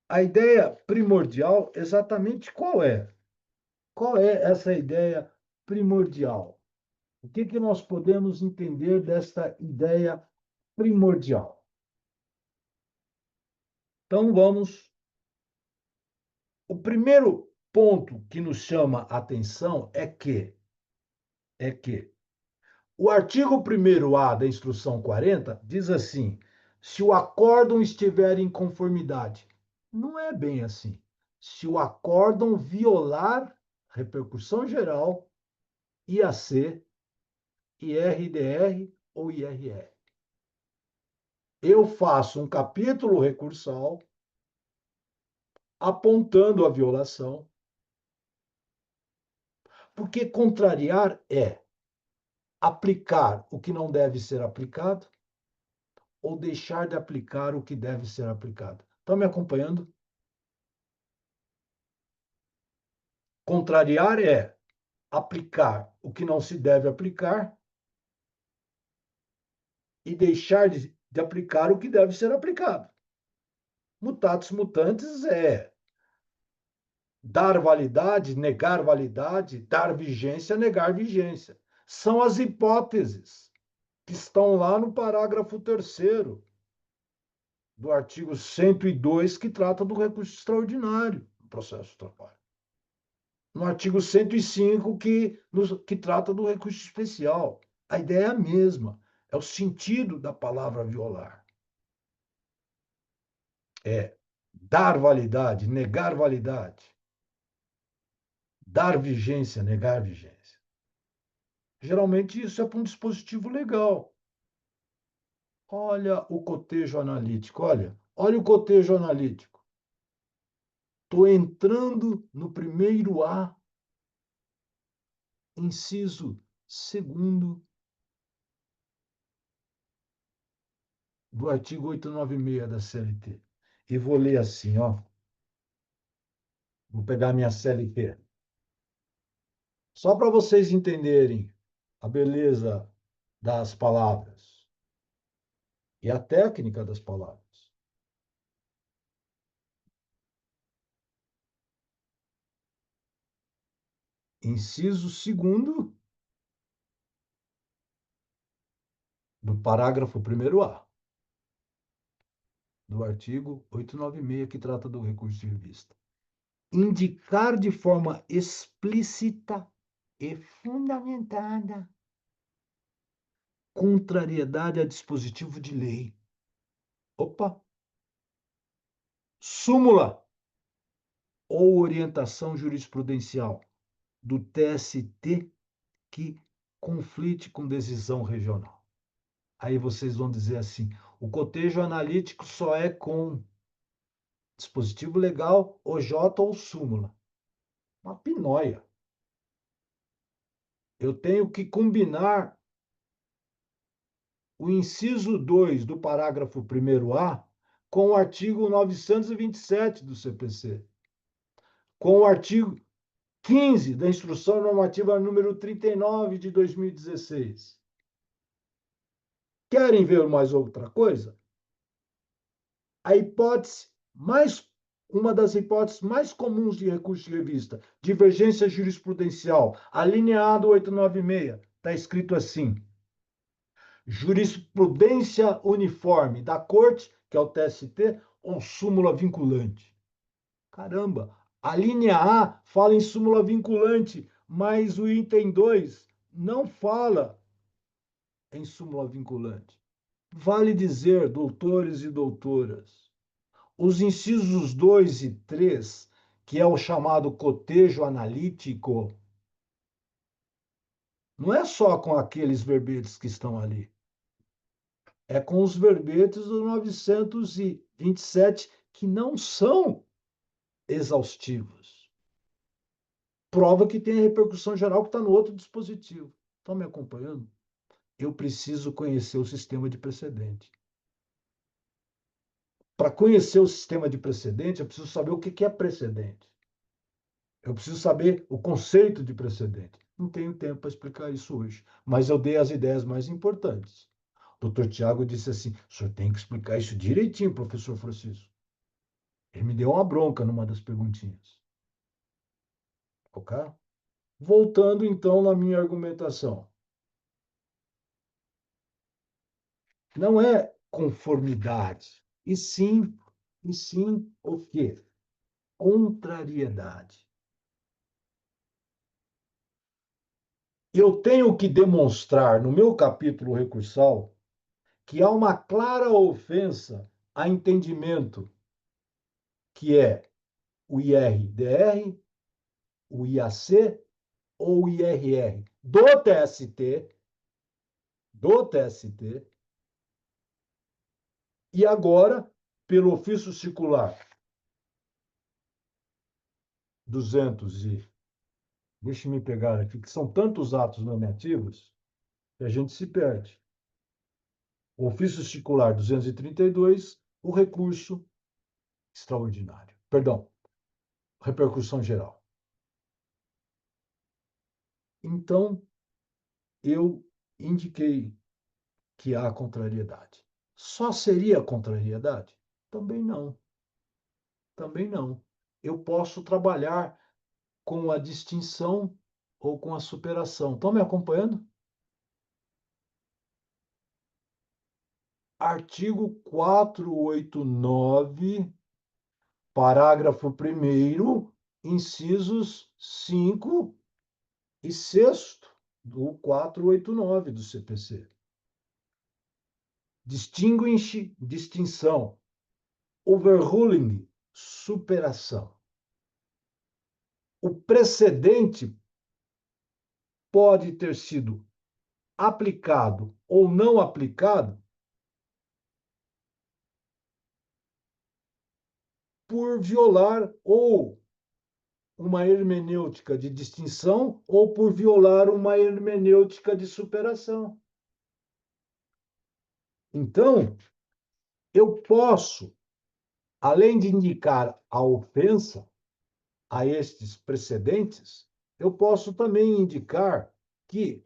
a ideia primordial, exatamente qual é? Qual é essa ideia primordial? O que nós podemos entender desta ideia primordial? Então, vamos. O primeiro ponto que nos chama a atenção é que o artigo 1º-A da Instrução 40 diz assim: se o acórdão estiver em conformidade. Não é bem assim. Se o acórdão violar repercussão geral, IAC, IRDR ou IRR. Eu faço um capítulo recursal apontando a violação, porque contrariar é aplicar o que não deve ser aplicado ou deixar de aplicar o que deve ser aplicado. Estão me acompanhando? Contrariar é aplicar o que não se deve aplicar e deixar de aplicar o que deve ser aplicado. Mutatis mutandis é dar validade, dar vigência, negar vigência. São as hipóteses que estão lá no parágrafo 3º do artigo 102, que trata do recurso extraordinário no processo de trabalho. No artigo 105, que trata do recurso especial. A ideia é a mesma, é o sentido da palavra violar. É dar validade, negar validade. Dar vigência, negar vigência. Geralmente isso é para um dispositivo legal. Olha o cotejo analítico, olha o cotejo analítico. Estou entrando no 1º-A, inciso 2º do artigo 896 da CLT. E vou ler assim, ó. Vou pegar minha CLT. Só para vocês entenderem a beleza das palavras e a técnica das palavras. Inciso 2º do parágrafo 1º-A do artigo 896, que trata do recurso de revista. Indicar de forma explícita e fundamentada contrariedade a dispositivo de lei. Opa! Súmula ou orientação jurisprudencial do TST que conflite com decisão regional. Aí vocês vão dizer assim, o cotejo analítico só é com dispositivo legal, OJ ou súmula. Uma pinóia. Eu tenho que combinar o inciso 2 do parágrafo 1º-A com o artigo 927 do CPC, com o artigo 15 da Instrução Normativa número 39 de 2016. Querem ver mais outra coisa? Uma das hipóteses mais comuns de recurso de revista, divergência jurisprudencial, alineado 896, está escrito assim: jurisprudência uniforme da Corte, que é o TST, ou súmula vinculante. Caramba, a linha A fala em súmula vinculante, mas o item 2 não fala em súmula vinculante. Vale dizer, doutores e doutoras, os incisos 2 e 3, que é o chamado cotejo analítico, não é só com aqueles verbetes que estão ali. É com os verbetes do 927, que não são exaustivos. Prova que tem a repercussão geral que está no outro dispositivo. Estão me acompanhando? Eu preciso conhecer o sistema de precedente. Para conhecer o sistema de precedente, eu preciso saber o que é precedente. Eu preciso saber o conceito de precedente. Não tenho tempo para explicar isso hoje, mas eu dei as ideias mais importantes. O doutor Tiago disse assim: o senhor tem que explicar isso direitinho, professor Francisco. Ele me deu uma bronca numa das perguntinhas. Ok? Voltando então na minha argumentação. Não é conformidade, e sim o quê? Contrariedade. Eu tenho que demonstrar no meu capítulo recursal que há uma clara ofensa a entendimento que é o IRDR, o IAC ou o IRR do TST, e agora, pelo ofício circular 200 deixa me pegar aqui, que são tantos atos normativos que a gente se perde. O ofício circular 232, o recurso extraordinário. Perdão, repercussão geral. Então, eu indiquei que há contrariedade. Só seria contrariedade? Também não. Também não. Eu posso trabalhar com a distinção ou com a superação. Estão me acompanhando? Artigo 489, parágrafo 1º, incisos 5 e 6 do 489 do CPC. Distinção, overruling, superação. O precedente pode ter sido aplicado ou não aplicado por violar ou uma hermenêutica de distinção ou por violar uma hermenêutica de superação. Então, eu posso, além de indicar a ofensa a estes precedentes, eu posso também indicar que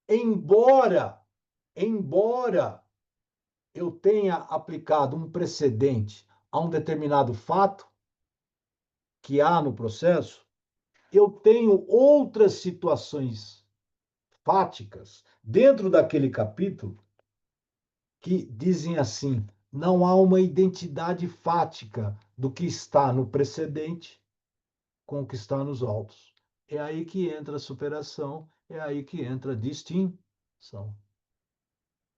embora eu tenha aplicado um precedente a um determinado fato que há no processo, eu tenho outras situações fáticas dentro daquele capítulo que dizem assim: não há uma identidade fática do que está no precedente com o que está nos autos. É aí que entra a superação, é aí que entra a distinção.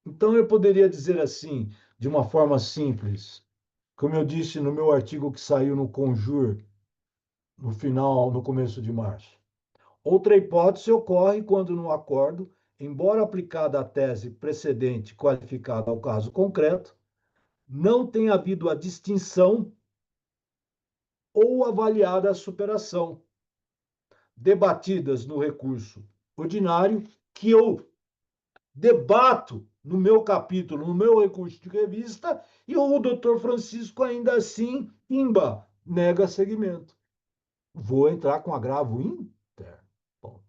Então, eu poderia dizer assim, de uma forma simples, como eu disse no meu artigo que saiu no Conjur, no começo de março. Outra hipótese ocorre quando no acordo, embora aplicada a tese precedente qualificada ao caso concreto, não tenha havido a distinção ou avaliada a superação, debatidas no recurso ordinário, que eu debato no meu capítulo, no meu recurso de revista, e o doutor Francisco ainda assim, nega seguimento. Vou entrar com agravo interno. Bom,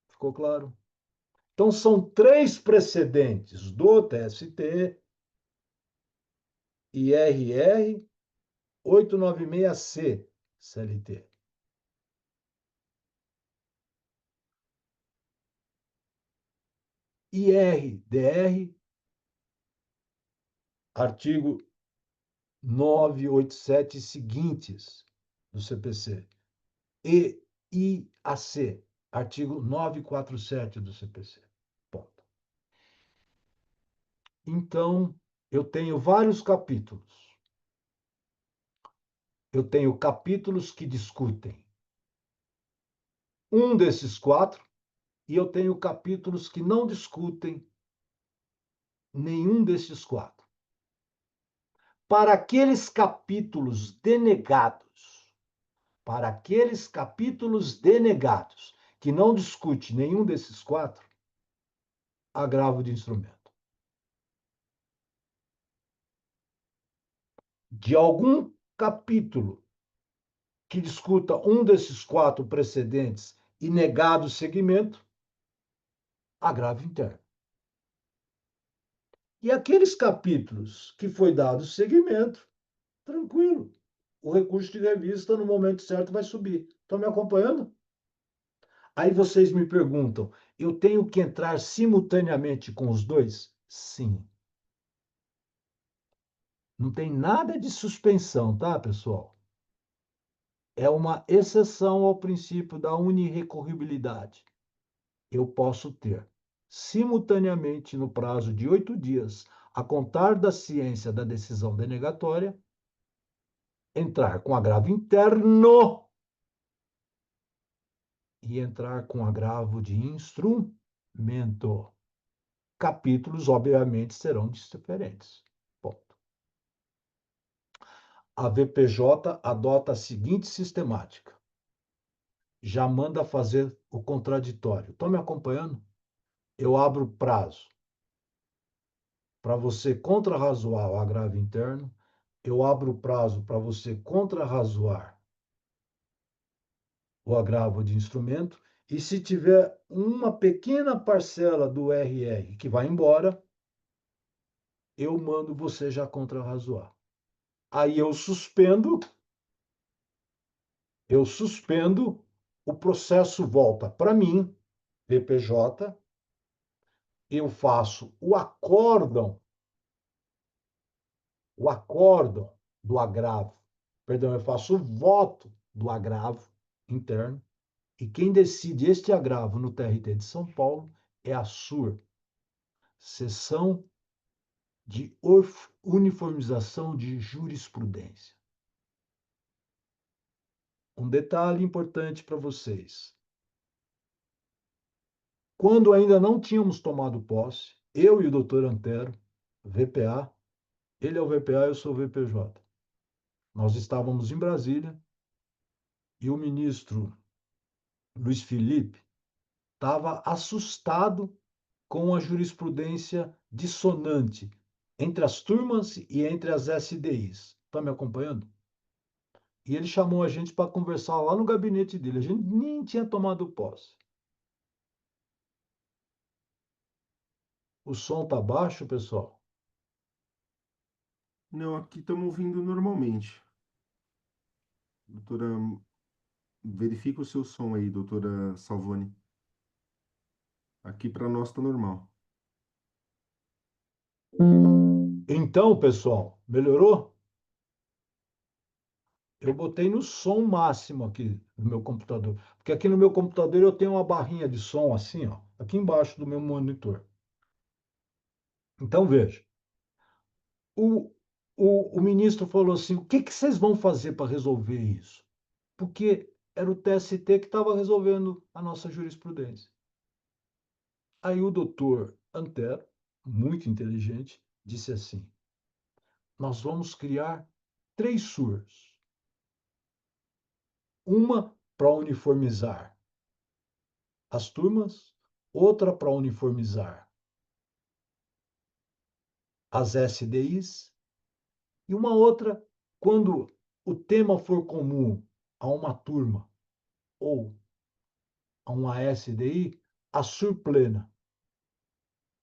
ficou claro? Então, são 3 precedentes do TST, IRR 896C, CLT. IRDR, artigo 987 seguintes do CPC. E IAC, artigo 947 do CPC. Ponto. Então, eu tenho vários capítulos. Eu tenho capítulos que discutem um desses 4, e eu tenho capítulos que não discutem nenhum desses 4. Para aqueles capítulos denegados, que não discute nenhum desses 4, agravo de instrumento. De algum capítulo que discuta um desses 4 precedentes e negado o seguimento, agravo interno. E aqueles capítulos que foi dado seguimento, tranquilo. O recurso de revista, no momento certo, vai subir. Estão me acompanhando? Aí vocês me perguntam, eu tenho que entrar simultaneamente com os dois? Sim. Não tem nada de suspensão, tá, pessoal? É uma exceção ao princípio da unirrecorribilidade. Eu posso ter, simultaneamente, no prazo de 8 dias, a contar da ciência da decisão denegatória, entrar com agravo interno e entrar com agravo de instrumento. Capítulos, obviamente, serão diferentes. Ponto. A VPJ adota a seguinte sistemática. Já manda fazer o contraditório. Estão me acompanhando? Eu abro prazo para você contrarrazoar o agravo interno. Eu abro prazo para você contrarrazoar o agravo de instrumento. E se tiver uma pequena parcela do RR que vai embora, eu mando você já contrarrazoar. Aí eu suspendo, o processo volta para mim, VPJ, eu faço o acórdão do agravo, perdão, eu faço o voto do agravo interno, e quem decide este agravo no TRT de São Paulo é a SUR, Seção de Uniformização de Jurisprudência. Um detalhe importante para vocês. Quando ainda não tínhamos tomado posse, eu e o doutor Antero, VPA, ele é o VPA, eu sou o VPJ. Nós estávamos em Brasília e o ministro Luiz Felipe estava assustado com a jurisprudência dissonante entre as turmas e entre as SDIs. Está me acompanhando? E ele chamou a gente para conversar lá no gabinete dele. A gente nem tinha tomado posse. O som está baixo, pessoal? Não, aqui estamos ouvindo normalmente. Doutora, verifica o seu som aí, doutora Salvoni. Aqui para nós está normal. Então, pessoal, melhorou? Eu botei no som máximo aqui no meu computador. Porque aqui no meu computador eu tenho uma barrinha de som assim, ó, aqui embaixo do meu monitor. Então, veja. O, o ministro falou assim: o que vocês vão fazer para resolver isso? Porque era o TST que estava resolvendo a nossa jurisprudência. Aí o doutor Antero, muito inteligente, disse assim: nós vamos criar 3 SURs. Uma para uniformizar as turmas, outra para uniformizar as SDIs, e uma outra quando o tema for comum a uma turma ou a uma SDI, a surplena.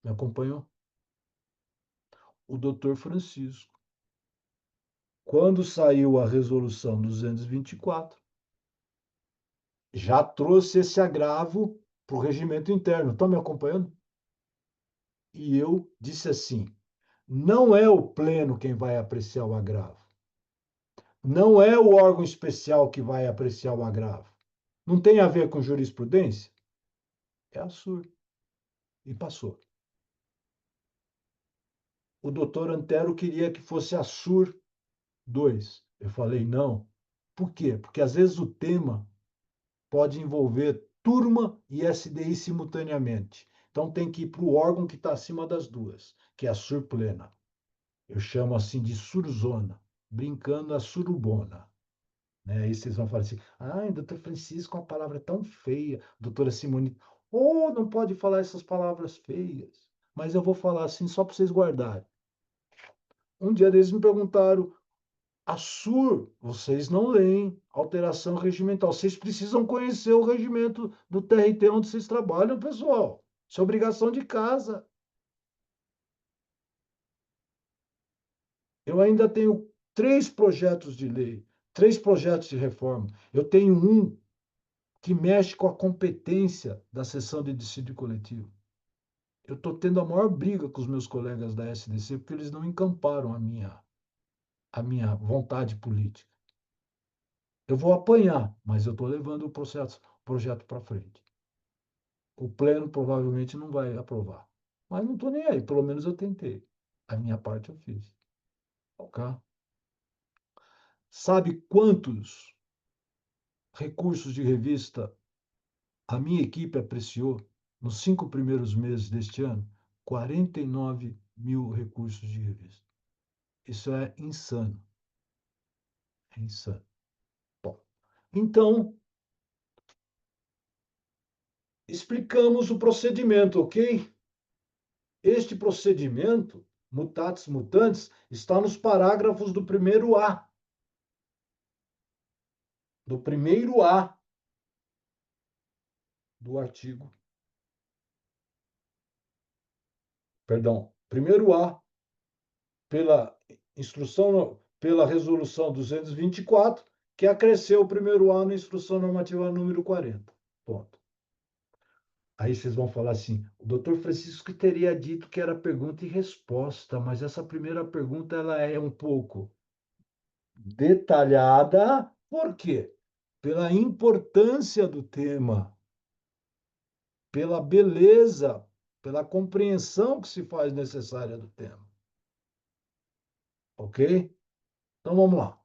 Me acompanhou? O doutor Francisco. Quando saiu a resolução 224, já trouxe esse agravo para o regimento interno. Estão me acompanhando? E eu disse assim: não é o pleno quem vai apreciar o agravo. Não é o órgão especial que vai apreciar o agravo. Não tem a ver com jurisprudência? É a SUR. E passou. O doutor Antero queria que fosse a SUR 2. Eu falei não. Por quê? Porque às vezes o tema pode envolver turma e SDI simultaneamente. Então tem que ir para o órgão que está acima das duas, que é a surplena. Eu chamo assim de surzona, brincando a surubona. Né? Aí vocês vão falar assim: ai, doutor Francisco, uma palavra tão feia. Doutora Simone, oh, não pode falar essas palavras feias. Mas eu vou falar assim só para vocês guardarem. Um dia eles me perguntaram: A SUR, vocês não leem alteração regimental. Vocês precisam conhecer o regimento do TRT onde vocês trabalham, pessoal. Isso é obrigação de casa. Eu ainda tenho 3 projetos de lei, 3 projetos de reforma. Eu tenho um que mexe com a competência da sessão de dissídio coletivo. Eu estou tendo a maior briga com os meus colegas da SDC porque eles não encamparam a minha vontade política. Eu vou apanhar, mas eu estou levando o projeto para frente. O pleno provavelmente não vai aprovar. Mas não estou nem aí, pelo menos eu tentei. A minha parte eu fiz. Ok? Sabe quantos recursos de revista a minha equipe apreciou nos 5 primeiros meses deste ano? 49 mil recursos de revista. Isso é insano. É insano. Bom, então, explicamos o procedimento, ok? Este procedimento, mutatis mutandis, está nos parágrafos do primeiro A. Do primeiro A do artigo. Perdão, primeiro A, pela resolução 224, que acresceu o primeiro A na instrução normativa número 40. Ponto. Aí vocês vão falar assim, o doutor Francisco teria dito que era pergunta e resposta, mas essa primeira pergunta ela é um pouco detalhada. Por quê? Pela importância do tema, pela beleza, pela compreensão que se faz necessária do tema. Ok? Então vamos lá.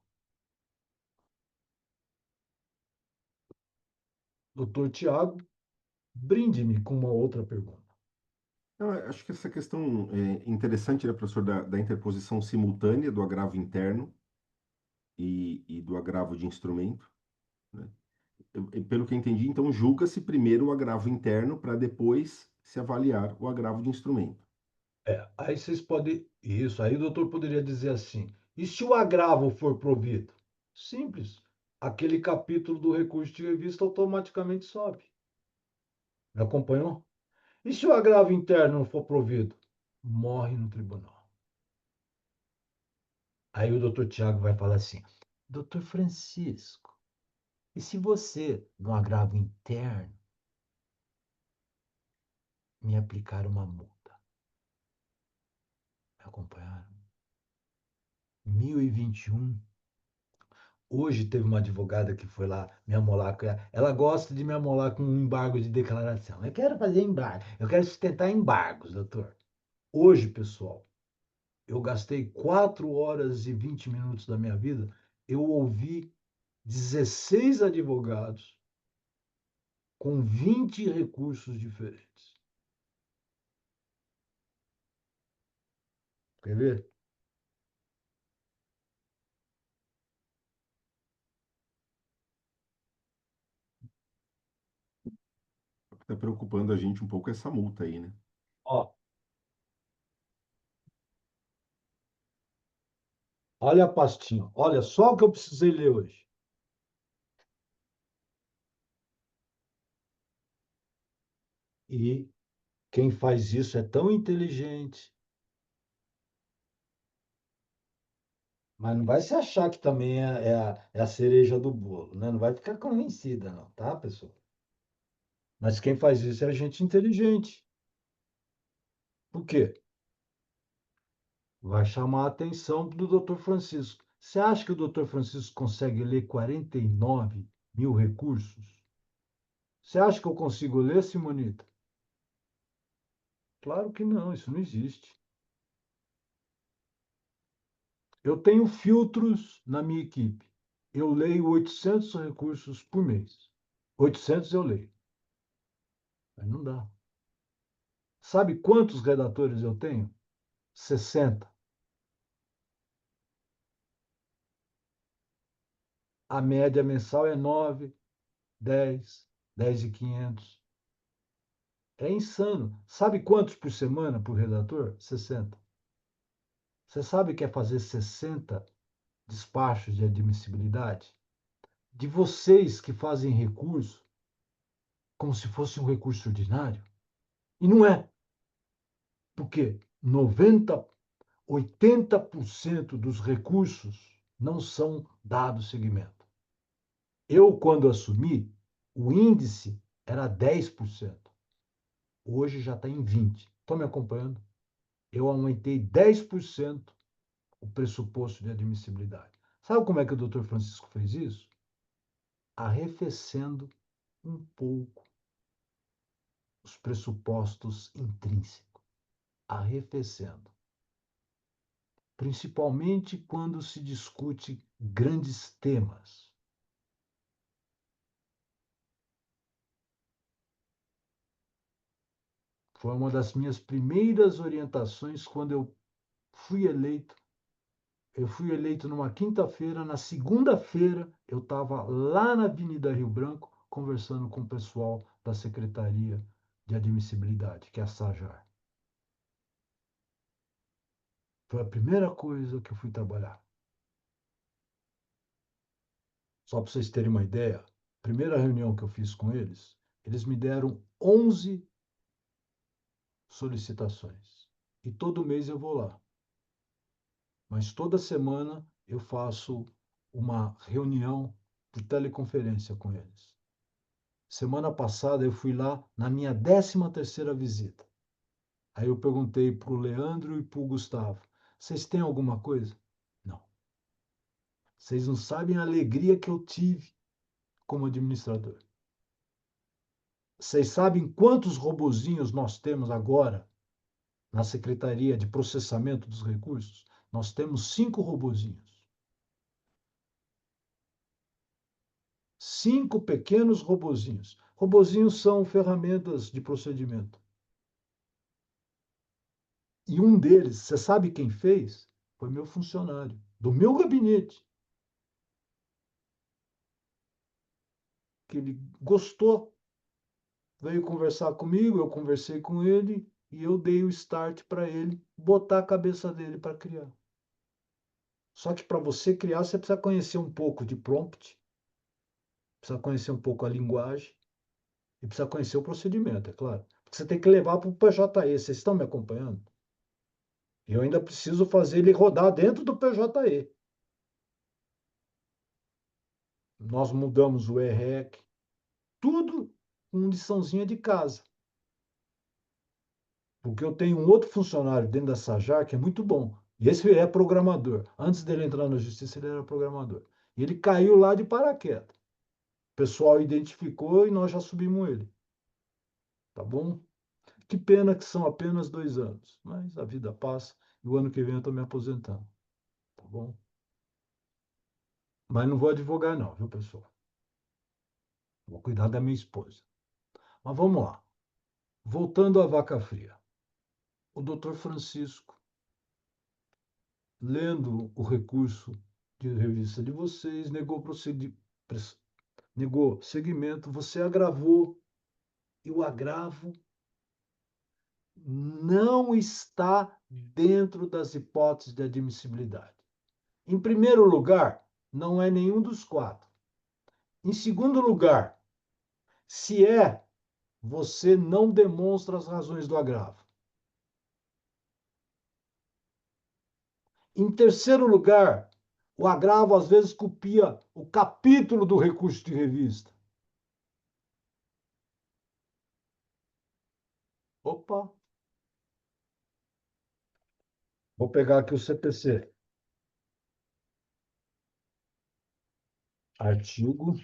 Doutor Tiago, brinde-me com uma outra pergunta. Eu acho que essa questão é interessante, né, professor, da interposição simultânea do agravo interno e do agravo de instrumento, né? Pelo que eu entendi, então, julga-se primeiro o agravo interno para depois se avaliar o agravo de instrumento. Aí vocês podem. Isso, aí o doutor poderia dizer assim: e se o agravo for provido? Simples. Aquele capítulo do recurso de revista automaticamente sobe. Me acompanhou? E se o agravo interno não for provido? Morre no tribunal. Aí o doutor Tiago vai falar assim: doutor Francisco, e se você, no agravo interno, me aplicar uma multa? Me acompanharam? 1021. Hoje teve uma advogada que foi lá me amolar. Ela gosta de me amolar com um embargo de declaração. Eu quero fazer embargo. Eu quero sustentar embargos, doutor. Hoje, pessoal, eu gastei 4 horas e 20 minutos da minha vida. Eu ouvi 16 advogados com 20 recursos diferentes. Quer ver? Está preocupando a gente um pouco essa multa aí, né? Ó, olha a pastinha. Olha só o que eu precisei ler hoje. E quem faz isso é tão inteligente. Mas não vai se achar que também é a cereja do bolo, né? Não vai ficar convencida, não, tá, pessoal? Mas quem faz isso é gente inteligente. Por quê? Vai chamar a atenção do doutor Francisco. Você acha que o doutor Francisco consegue ler 49 mil recursos? Você acha que eu consigo ler, Simonita? Claro que não, isso não existe. Eu tenho filtros na minha equipe. Eu leio 800 recursos por mês. 800 eu leio. Mas não dá. Sabe quantos redatores eu tenho? 60. A média mensal é 9, 10, 10.500. É insano. Sabe quantos por semana por redator? 60. Você sabe que é fazer 60 despachos de admissibilidade de vocês que fazem recurso como se fosse um recurso ordinário. E não é. Porque 80% dos recursos não são dados seguimento. Eu, quando assumi, o índice era 10%. Hoje já está em 20%. Estão me acompanhando? Eu aumentei 10% o pressuposto de admissibilidade. Sabe como é que o doutor Francisco fez isso? Arrefecendo um pouco os pressupostos intrínsecos. Arrefecendo. Principalmente quando se discute grandes temas. Foi uma das minhas primeiras orientações quando eu fui eleito. Eu fui eleito numa quinta-feira, na segunda-feira eu estava lá na Avenida Rio Branco conversando com o pessoal da Secretaria de Admissibilidade, que é a SAJAR. Foi a primeira coisa que eu fui trabalhar. Só para vocês terem uma ideia, a primeira reunião que eu fiz com eles, eles me deram 11 solicitações. E todo mês eu vou lá. Mas toda semana eu faço uma reunião por teleconferência com eles. Semana passada eu fui lá na minha 13ª visita. Aí eu perguntei para o Leandro e para o Gustavo, vocês têm alguma coisa? Não. Vocês não sabem a alegria que eu tive como administrador. Vocês sabem quantos robozinhos nós temos agora na Secretaria de Processamento dos Recursos? Nós temos 5 robozinhos. 5 pequenos robozinhos. Robozinhos são ferramentas de procedimento. E um deles, você sabe quem fez? Foi meu funcionário, do meu gabinete. Que ele gostou, veio conversar comigo, eu conversei com ele e eu dei o start para ele botar a cabeça dele para criar. Só que para você criar, você precisa conhecer um pouco de prompt, precisa conhecer um pouco a linguagem e precisa conhecer o procedimento, é claro. Porque você tem que levar para o PJE. Vocês estão me acompanhando? Eu ainda preciso fazer ele rodar dentro do PJE. Nós mudamos o EREC, tudo com liçãozinha de casa. Porque eu tenho um outro funcionário dentro da Sajar que é muito bom. E esse é programador. Antes dele entrar na justiça, ele era programador. E ele caiu lá de paraquedas. O pessoal identificou e nós já subimos ele. Tá bom? Que pena que são apenas 2 anos. Mas a vida passa e o ano que vem eu estou me aposentando. Tá bom? Mas não vou advogar não, viu, pessoal? Vou cuidar da minha esposa. Mas vamos lá. Voltando à vaca fria. O doutor Francisco, lendo o recurso de revista de vocês, negou segmento, você agravou, e o agravo não está dentro das hipóteses de admissibilidade. Em primeiro lugar, não é nenhum dos 4. Em segundo lugar, se é, você não demonstra as razões do agravo. Em terceiro lugar, o agravo às vezes copia o capítulo do recurso de revista. Opa! Vou pegar aqui o CPC. Artigo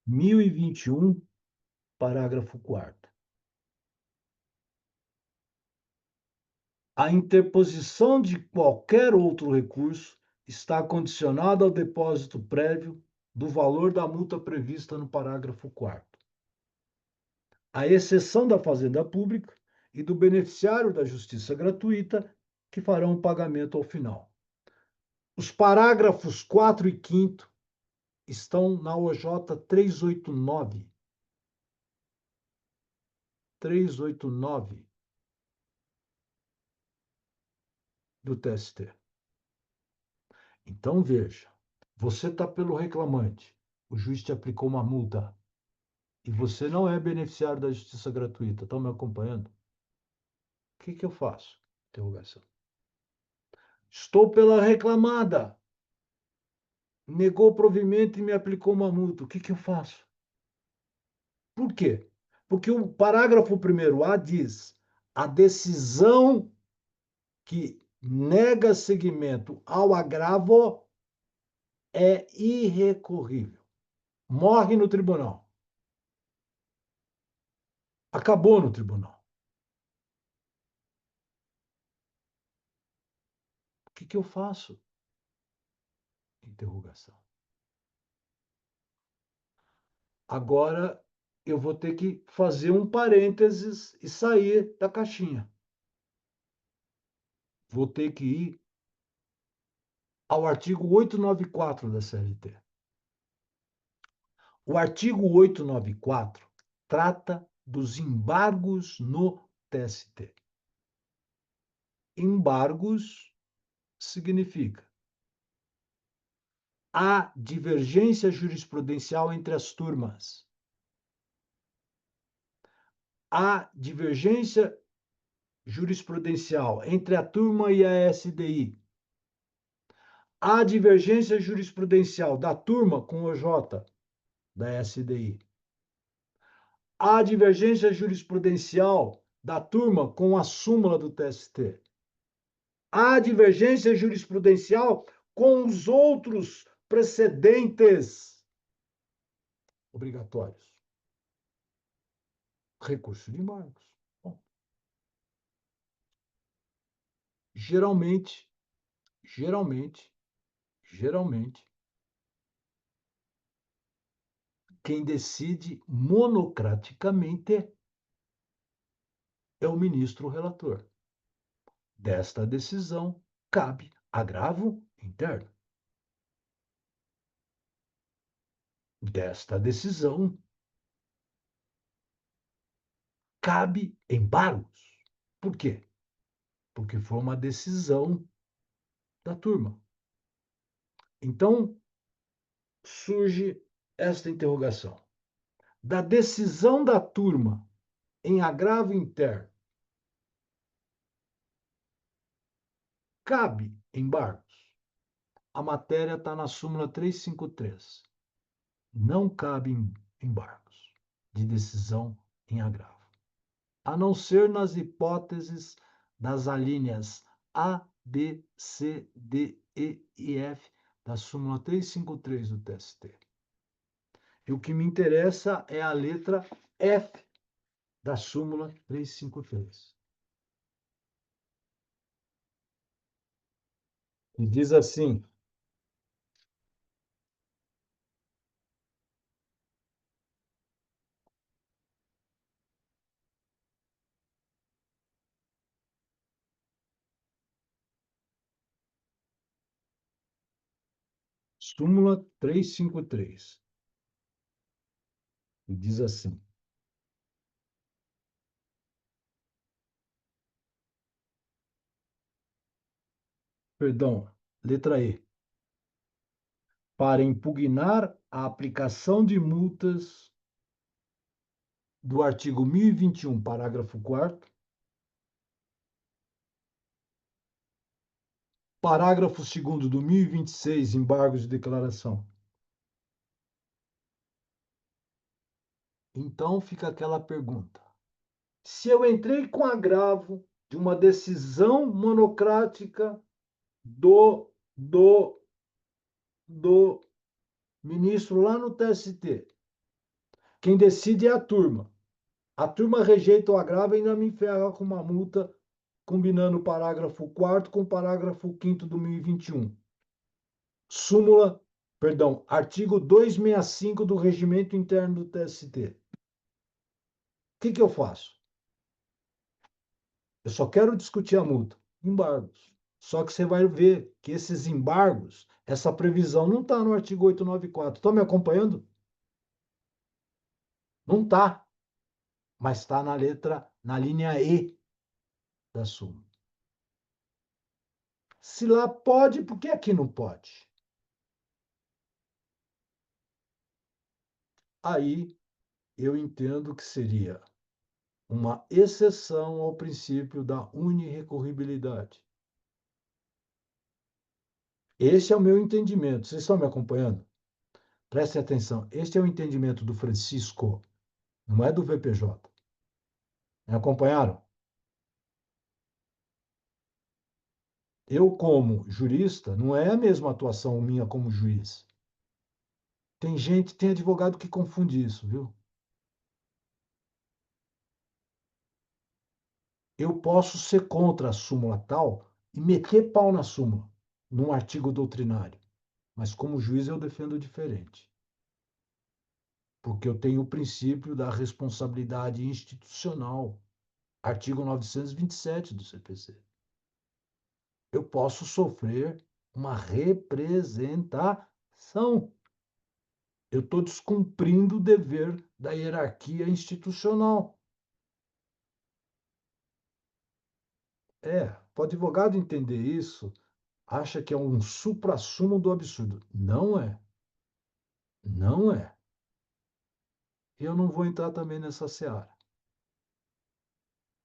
1021, parágrafo 4º. A interposição de qualquer outro recurso está condicionada ao depósito prévio do valor da multa prevista no parágrafo 4º, à exceção da Fazenda Pública e do beneficiário da justiça gratuita, que farão o pagamento ao final. Os parágrafos 4º e 5º estão na OJ 389. 389 do TST. Então, veja, você está pelo reclamante, o juiz te aplicou uma multa e você não é beneficiário da justiça gratuita. Estão me acompanhando? O que eu faço? Interrogação. Estou pela reclamada. Negou o provimento e me aplicou uma multa. O que eu faço? Por quê? Porque o parágrafo 1º A diz: a decisão que nega seguimento ao agravo é irrecorrível. Morre no tribunal. Acabou no tribunal. O que eu faço? Interrogação. Agora eu vou ter que fazer um parênteses e sair da caixinha. Vou ter que ir ao artigo 894 da CLT. O artigo 894 trata dos embargos no TST. Embargos significa há divergência jurisprudencial entre as turmas. Há divergência jurisprudencial entre a turma e a SDI. Há divergência jurisprudencial da turma com o J da SDI. Há divergência jurisprudencial da turma com a súmula do TST. Há divergência jurisprudencial com os outros precedentes obrigatórios. Recurso de embargos. Bom, geralmente, quem decide monocraticamente é o ministro relator. Desta decisão cabe agravo interno. Desta decisão cabe embargos. Por quê? Porque foi uma decisão da turma. Então, surge esta interrogação. Da decisão da turma em agravo interno, cabe embargos? A matéria está na súmula 353. Não cabe embargos de decisão em agravo, a não ser nas hipóteses das alíneas A, B, C, D, E F da súmula 353 do TST. E o que me interessa é a letra F da súmula 353. E diz assim: súmula 353. E diz assim: perdão, letra E. Para impugnar a aplicação de multas do artigo 1021, parágrafo 4º, parágrafo 2º do 1026, embargos de declaração. Então fica aquela pergunta: se eu entrei com agravo de uma decisão monocrática do ministro lá no TST, quem decide é a turma. A turma rejeita o agravo e ainda me ferra com uma multa, combinando o parágrafo 4º com o parágrafo 5º do 1021. Súmula, perdão, artigo 265 do Regimento Interno do TST. O que eu faço? Eu só quero discutir a multa. Embargos. Só que você vai ver que esses embargos, essa previsão não está no artigo 894. Estão me acompanhando? Não está. Mas está na letra, na linha E da súmula. Se lá pode, por que aqui não pode? Aí eu entendo que seria uma exceção ao princípio da unirrecorribilidade. Esse é o meu entendimento. Vocês estão me acompanhando? Prestem atenção. Este é o entendimento do Francisco, não é do VPJ. Me acompanharam? Eu, como jurista, não é a mesma atuação minha como juiz. Tem advogado que confunde isso, viu? Eu posso ser contra a súmula tal e meter pau na súmula, num artigo doutrinário. Mas como juiz eu defendo diferente. Porque eu tenho o princípio da responsabilidade institucional, artigo 927 do CPC. Eu posso sofrer uma representação. Eu estou descumprindo o dever da hierarquia institucional. O advogado entender isso, acha que é um suprassumo do absurdo. Não é. Não é. Eu não vou entrar também nessa seara,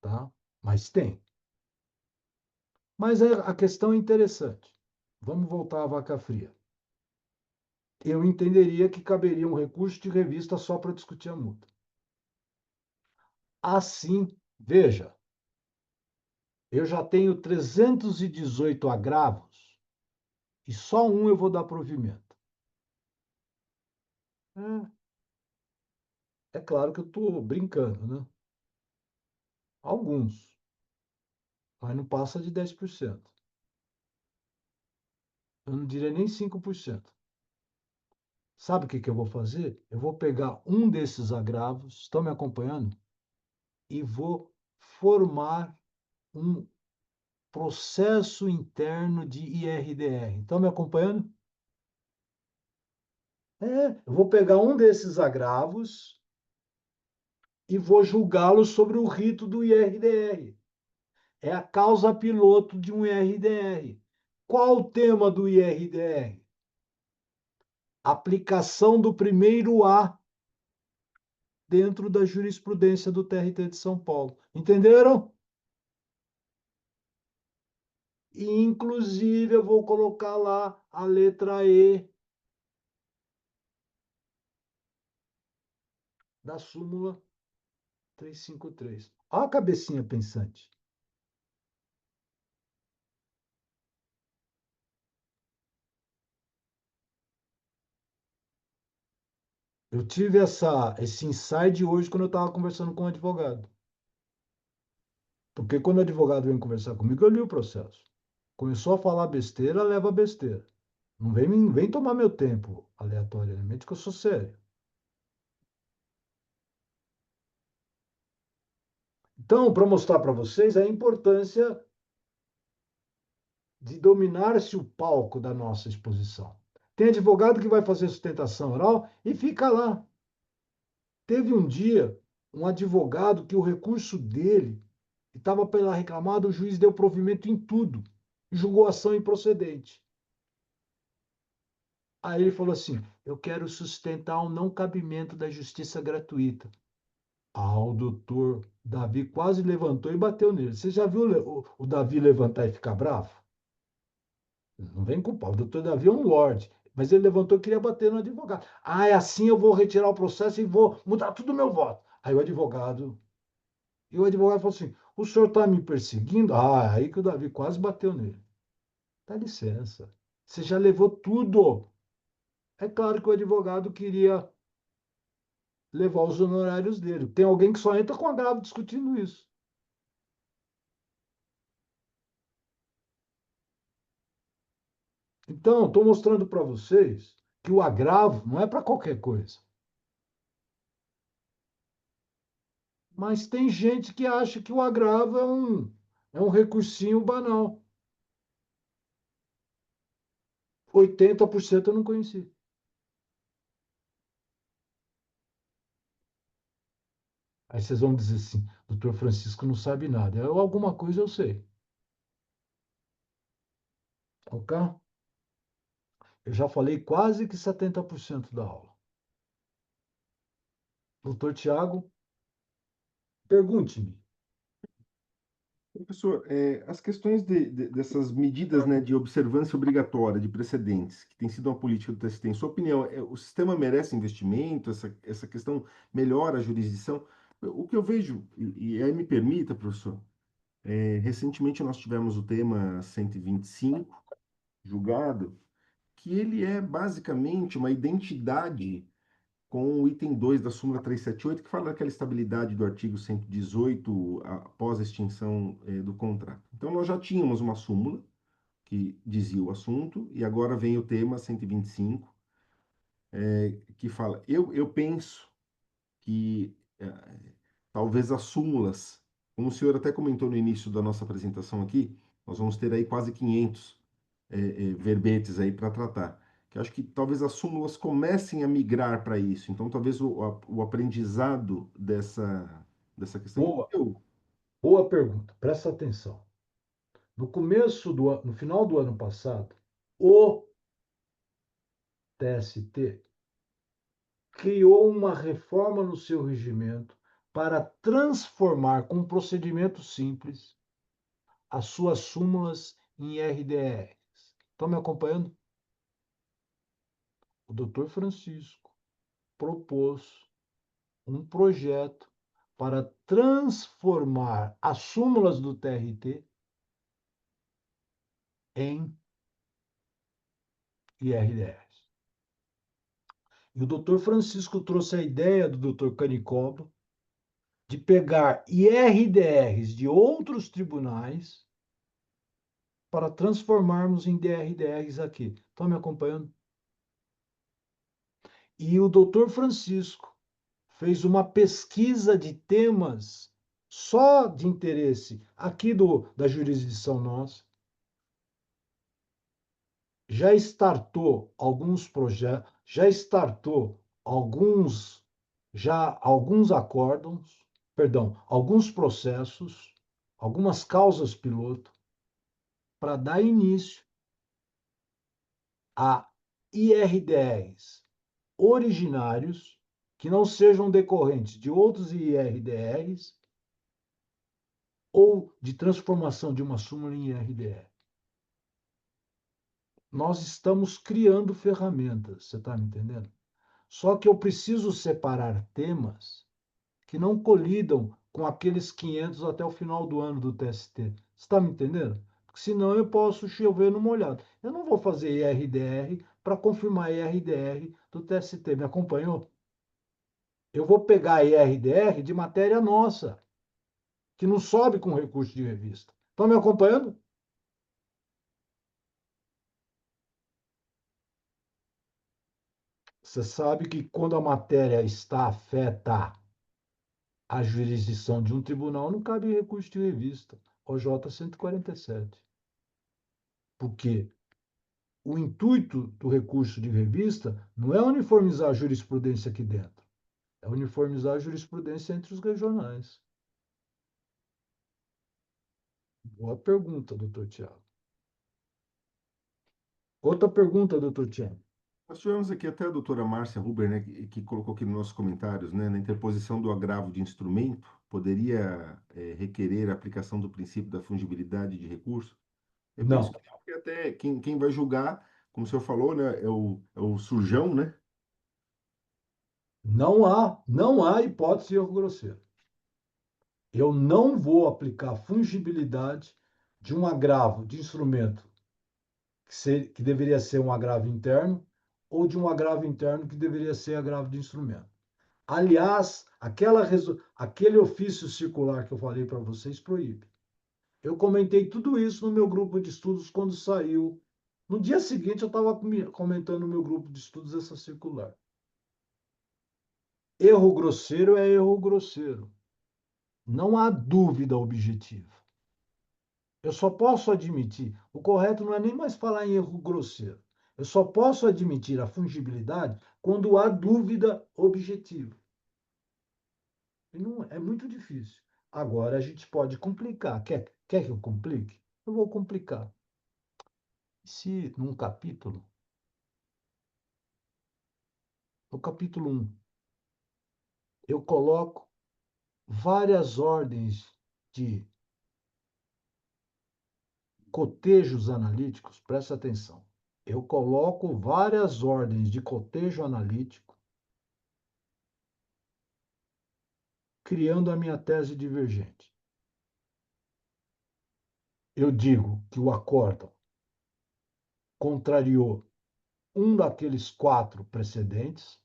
tá? Mas tem. Mas a questão é interessante. Vamos voltar à vaca fria. Eu entenderia que caberia um recurso de revista só para discutir a multa. Assim, veja, eu já tenho 318 agravos e só um eu vou dar provimento. É claro que eu estou brincando, né? Alguns, mas não passa de 10%. Eu não diria nem 5%. Sabe o que eu vou fazer? Eu vou pegar um desses agravos, estão me acompanhando? E vou formar um processo interno de IRDR. Estão me acompanhando? Eu vou pegar um desses agravos e vou julgá-lo sobre o rito do IRDR. É a causa piloto de um IRDR. Qual o tema do IRDR? Aplicação do primeiro A dentro da jurisprudência do TRT de São Paulo. Entenderam? E, inclusive, eu vou colocar lá a letra E da súmula 353. Olha a cabecinha pensante. Eu tive esse insight hoje quando eu estava conversando com um advogado. Porque quando o advogado vem conversar comigo, eu li o processo. Começou a falar besteira, leva besteira. Não vem tomar meu tempo aleatoriamente, que eu sou sério. Então, para mostrar para vocês a importância de dominar-se o palco da nossa exposição. Tem advogado que vai fazer sustentação oral e fica lá. Teve um dia um advogado que o recurso dele estava pela reclamada, o juiz deu provimento em tudo, julgou a ação improcedente. Aí ele falou assim: eu quero sustentar o não cabimento da justiça gratuita. O doutor Davi quase levantou e bateu nele. Você já viu o Davi levantar e ficar bravo? Não vem culpar. O doutor Davi é um lorde. Mas ele levantou e queria bater no advogado. É assim, eu vou retirar o processo e vou mudar tudo o meu voto. Aí o advogado. E o advogado falou assim: o senhor está me perseguindo? Aí que o Davi quase bateu nele. Dá licença. Você já levou tudo. É claro que o advogado queria levar os honorários dele. Tem alguém que só entra com agravo discutindo isso. Então, estou mostrando para vocês que o agravo não é para qualquer coisa. Mas tem gente que acha que o agravo é um recursinho banal. 80% eu não conheci. Aí vocês vão dizer assim: doutor Francisco não sabe nada. Alguma coisa eu sei. Ok? Eu já falei quase que 70% da aula. Doutor Tiago, pergunte-me. Professor, as questões dessas medidas, né, de observância obrigatória de precedentes, que tem sido uma política do TST, em sua opinião, o sistema merece investimento? Essa questão melhora a jurisdição? O que eu vejo, e aí me permita, professor, recentemente nós tivemos o tema 125 julgado, que ele é basicamente uma identidade com o item 2 da súmula 378, que fala daquela estabilidade do artigo 118 após a extinção do contrato. Então, nós já tínhamos uma súmula que dizia o assunto, e agora vem o tema 125, que fala, eu penso que talvez as súmulas, como o senhor até comentou no início da nossa apresentação aqui, nós vamos ter aí quase 500 verbetes aí para tratar. Que eu acho que talvez as súmulas comecem a migrar para isso. Então, talvez o aprendizado dessa questão. Boa, boa pergunta. Presta atenção. No final do ano passado, o TST criou uma reforma no seu regimento para transformar com um procedimento simples as suas súmulas em RDRs. Estão me acompanhando? O doutor Francisco propôs um projeto para transformar as súmulas do TRT em IRDRs. E o doutor Francisco trouxe a ideia do doutor Canicoba de pegar IRDRs de outros tribunais para transformarmos em DRDRs aqui. Estão me acompanhando? E o doutor Francisco fez uma pesquisa de temas só de interesse aqui da jurisdição nossa. Já startou alguns projetos, alguns acórdãos, perdão, alguns processos, algumas causas piloto para dar início a IRDRs originários que não sejam decorrentes de outros IRDRs ou de transformação de uma súmula em IRDR. Nós estamos criando ferramentas, você está me entendendo? Só que eu preciso separar temas que não colidam com aqueles 500 até o final do ano do TST. Você está me entendendo? Porque senão eu posso chover no molhado. Eu não vou fazer IRDR para confirmar IRDR do TST. Me acompanhou? Eu vou pegar IRDR de matéria nossa, que não sobe com recurso de revista. Estão me acompanhando? Você sabe que quando a matéria está afeta a jurisdição de um tribunal, não cabe recurso de revista, OJ 147. Porque o intuito do recurso de revista não é uniformizar a jurisprudência aqui dentro, é uniformizar a jurisprudência entre os regionais. Boa pergunta, doutor Tiago. Outra pergunta, doutor Tiago. Nós tivemos aqui até a doutora Márcia Huber, né, que colocou aqui nos nossos comentários, né, na interposição do agravo de instrumento, poderia requerer a aplicação do princípio da fungibilidade de recurso? Eu penso Não, que não, porque até quem vai julgar, como o senhor falou, né, é o surjão, né? não há hipótese de erro grosseiro. Eu não vou aplicar fungibilidade de um agravo de instrumento que deveria ser um agravo interno ou de um agravo interno que deveria ser agravo de instrumento. Aliás, aquele ofício circular que eu falei para vocês proíbe. Eu comentei tudo isso no meu grupo de estudos quando saiu. No dia seguinte, eu estava comentando no meu grupo de estudos essa circular. Erro grosseiro é erro grosseiro. Não há dúvida objetiva. Eu só posso admitir, o correto não é nem mais falar em erro grosseiro. Eu só posso admitir a fungibilidade quando há dúvida objetiva. E não, é muito difícil. Agora a gente pode complicar. Quer que eu complique? Eu vou complicar. se num capítulo, no capítulo 1, eu coloco várias ordens de cotejos analíticos, presta atenção. Eu coloco várias ordens de cotejo analítico, criando a minha tese divergente. Eu digo que o acórdão contrariou um daqueles 4 precedentes,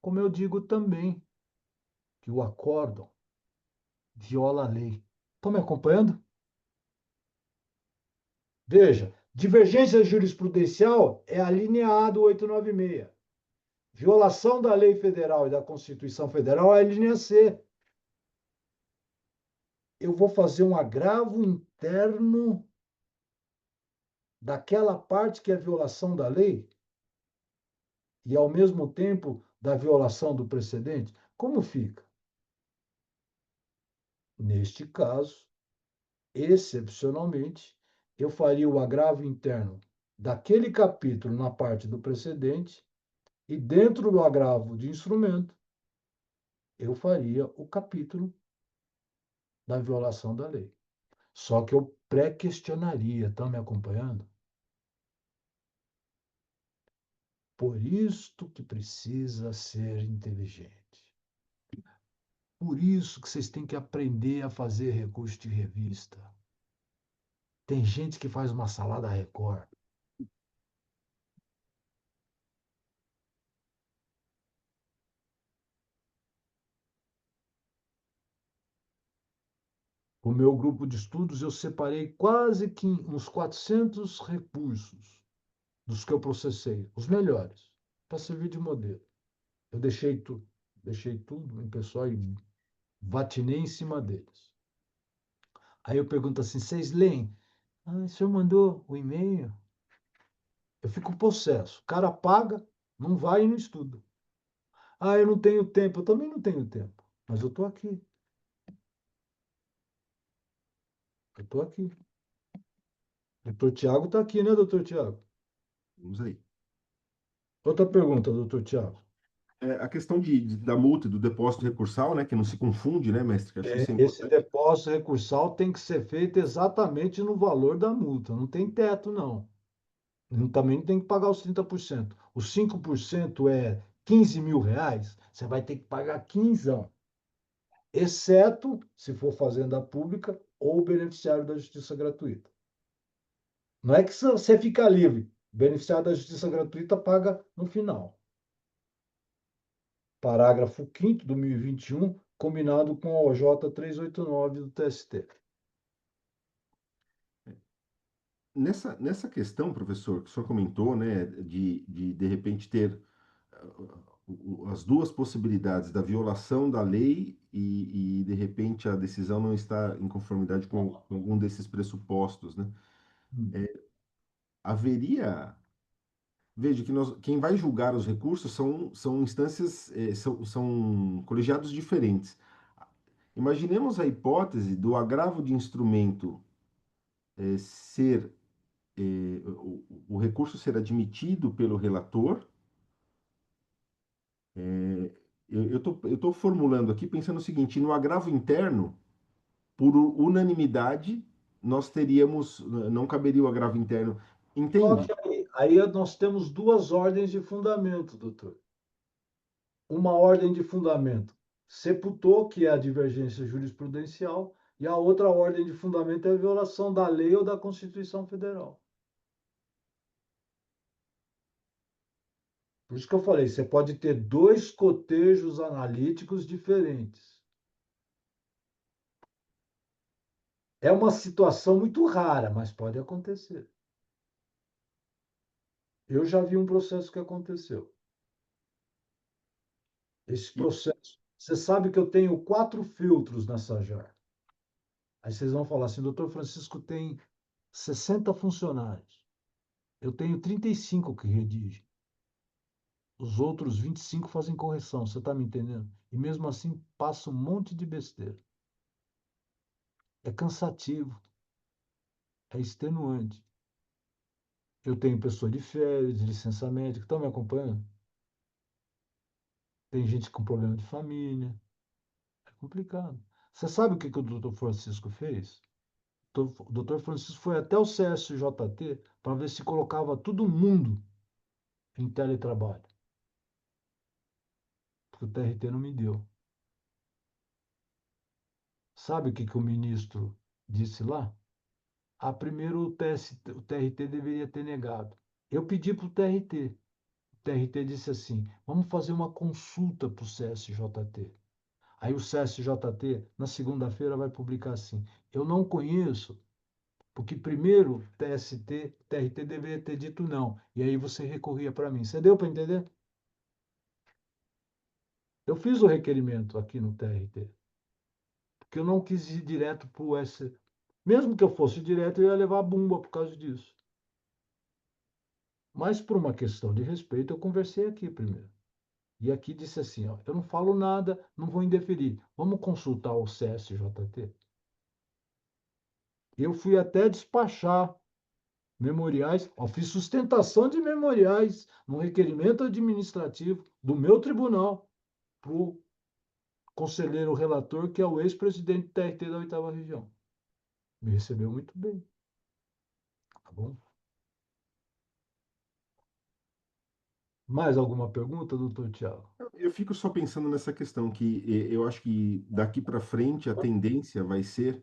como eu digo também que o acórdão viola a lei. Estão me acompanhando? Veja, divergência jurisprudencial é alineado 896. Violação da lei federal e da Constituição Federal é a linha C. Eu vou fazer um agravo interno daquela parte que é violação da lei e, ao mesmo tempo, da violação do precedente. Como fica? Neste caso, excepcionalmente, eu faria o agravo interno daquele capítulo na parte do precedente e, dentro do agravo de instrumento, eu faria o capítulo da violação da lei. Só que eu pré-questionaria, estão me acompanhando? Por isto que precisa ser inteligente. Por isso que vocês têm que aprender a fazer recurso de revista. Tem gente que faz uma salada Record. O meu grupo de estudos, eu separei quase que uns 400 recursos dos que eu processei, os melhores, para servir de modelo. Eu deixei tudo em pessoal e vatinei em cima deles. Aí eu pergunto assim, vocês leem? Ah, o senhor mandou o e-mail? Eu fico possesso. O cara paga, não vai e não estuda. Ah, eu não tenho tempo. Eu também não tenho tempo. Mas eu estou aqui. Eu estou aqui. Doutor Tiago está aqui, né, doutor Tiago? Vamos aí. Outra pergunta, doutor Tiago. A questão da multa e do depósito recursal, né, que não se confunde, né, mestre? Que eu acho que isso é Esse importante. depósito recursal tem que ser feito exatamente no valor da multa. Não tem teto, não. Também tem que pagar os 30%. Os 5% é 15 mil reais, você vai ter que pagar 15, exceto se for fazenda pública ou beneficiário da justiça gratuita. Não é que você fica livre. O beneficiário da justiça gratuita paga no final. Parágrafo 5º do 1021, combinado com a OJ 389 do TST. Nessa questão, professor, que o senhor comentou, né, de repente ter as duas possibilidades da violação da lei de repente a decisão não está em conformidade com algum desses pressupostos, né? Haveria, veja que quem vai julgar os recursos são instâncias, são colegiados diferentes. Imaginemos a hipótese do agravo de instrumento ser o recurso ser admitido pelo relator. Eu tô formulando aqui pensando o seguinte: no agravo interno, por unanimidade, nós teríamos, não caberia o agravo interno. Só Entende? que aí nós temos duas ordens de fundamento, doutor. Uma ordem de fundamento sepultou, que é a divergência jurisprudencial, e a outra ordem de fundamento é a violação da lei ou da Constituição Federal. Por isso que eu falei, você pode ter dois cotejos analíticos diferentes. É uma situação muito rara, mas pode acontecer. Eu já vi um processo que aconteceu. Esse E, processo, você sabe que eu tenho 4 filtros nessa JAR. Aí vocês vão falar assim, doutor Francisco tem 60 funcionários. Eu tenho 35 que redigem. Os outros 25 fazem correção, você está me entendendo? E mesmo assim passa um monte de besteira. É cansativo, é extenuante. Eu tenho pessoa de férias, de licença médica, estão me acompanhando? Tem gente com problema de família. É complicado. Você sabe o que o doutor Francisco fez? O doutor Francisco foi até o CSJT para ver se colocava todo mundo em teletrabalho. Porque o TRT não me deu. Sabe o que o ministro disse lá? Primeiro o TRT deveria ter negado. Eu pedi para o TRT. O TRT disse assim: vamos fazer uma consulta para o CSJT. Aí o CSJT, na segunda-feira, vai publicar assim: eu não conheço, porque primeiro TRT deveria ter dito não. E aí você recorria para mim. Você deu para entender? Eu fiz o requerimento aqui no TRT, porque eu não quis ir direto para o S. Mesmo que eu fosse direto, eu ia levar a bumba por causa disso. Mas por uma questão de respeito, eu conversei aqui primeiro. E aqui disse assim, ó, eu não falo nada, não vou indeferir. Vamos consultar o CSJT? Eu fui até despachar memoriais, ó, fiz sustentação de memoriais no requerimento administrativo do meu tribunal para o conselheiro relator, que é o ex-presidente do TRT da 8ª Região. Me recebeu muito bem. Tá bom? Mais alguma pergunta, doutor Tiago? Eu fico só pensando nessa questão que eu acho que daqui para frente a tendência vai ser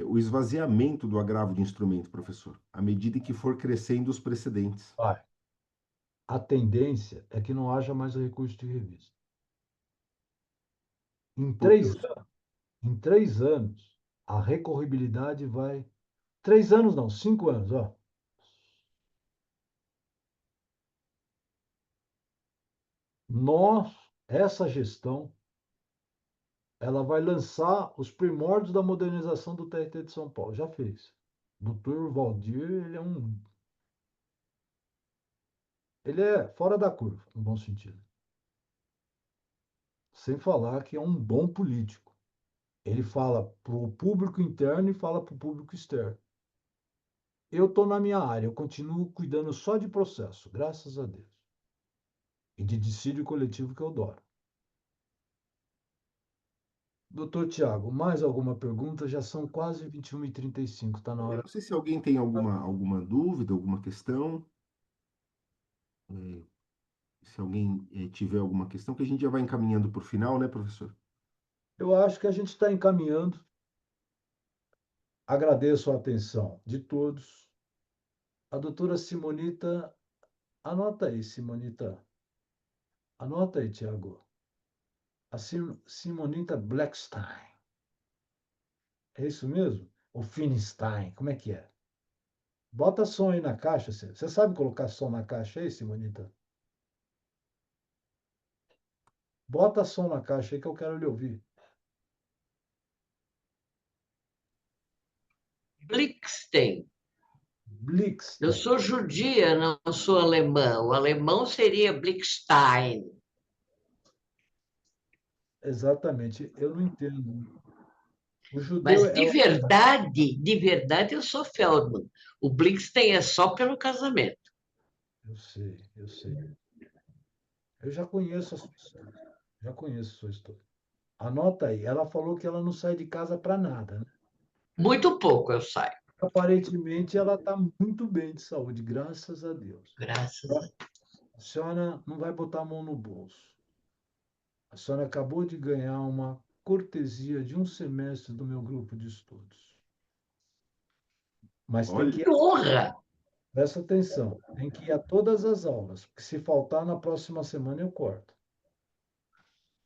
o esvaziamento do agravo de instrumento, professor, à medida que for crescendo os precedentes. Vai. A tendência é que não haja mais recurso de revista. Em Porque 3 anos, a recorribilidade vai. 3 anos não, 5 anos, ó. Essa gestão, ela vai lançar os primórdios da modernização do TRT de São Paulo. Já fez. O doutor Valdir, ele é fora da curva, no bom sentido. Sem falar que é um bom político. Ele fala para o público interno e fala para o público externo. Eu estou na minha área, eu continuo cuidando só de processo, graças a Deus. E de dissídio coletivo que eu adoro. Doutor Tiago, mais alguma pergunta? Já são quase 21h35, está na eu hora. não sei se alguém tem alguma dúvida, alguma questão. Se alguém tiver alguma questão, que a gente já vai encaminhando para o final, né, professor? Eu acho que a gente está encaminhando. Agradeço a atenção de todos. A doutora Simonita, anota aí, Simonita. Anota aí, Tiago. A Simonita Blackstein. É isso mesmo? Ou Finstein, como é que é? Bota som aí na caixa. Você sabe colocar som na caixa aí, Simonita? Bota som na caixa aí que eu quero lhe ouvir. Blickstein. Eu Blickstein. sou judia, não sou alemã. O alemão seria Blickstein. Exatamente. Eu não entendo. O judeu Mas é o. de verdade, eu sou Feldman. O Blickstein é só pelo casamento. Eu sei, eu sei. Eu já conheço a sua história. Já conheço a sua história. Anota aí. Ela falou que ela não sai de casa para nada, né? Muito pouco eu saio, Aparentemente, ela está muito bem de saúde, graças a Deus. graças a Deus. A senhora não vai botar a mão no bolso. A senhora acabou de ganhar uma cortesia de um semestre do meu grupo de estudos. Mas tem Olha, que ir, Que honra! presta atenção, tem que ir a todas as aulas, porque se faltar na próxima semana eu corto.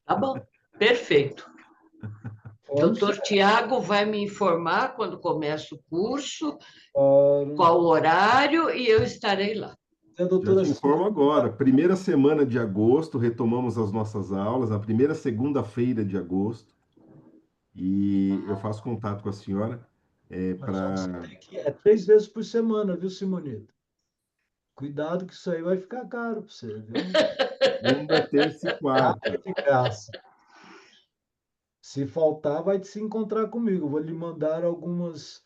Tá bom, perfeito. Falando Doutor sério, Tiago vai me informar quando começa o curso, claro. qual o horário, e eu estarei lá. E a já doutora te informo Simone, agora. Primeira semana de agosto, retomamos as nossas aulas, na primeira segunda-feira de agosto. E eu faço contato com a senhora nós vamos para. ter que ir 3 vezes por semana, viu, Simonita? Cuidado que isso aí vai ficar caro para você, viu? Segunda, terça e Nada quarta. de graça. Se faltar, vai se encontrar comigo. Vou lhe mandar algumas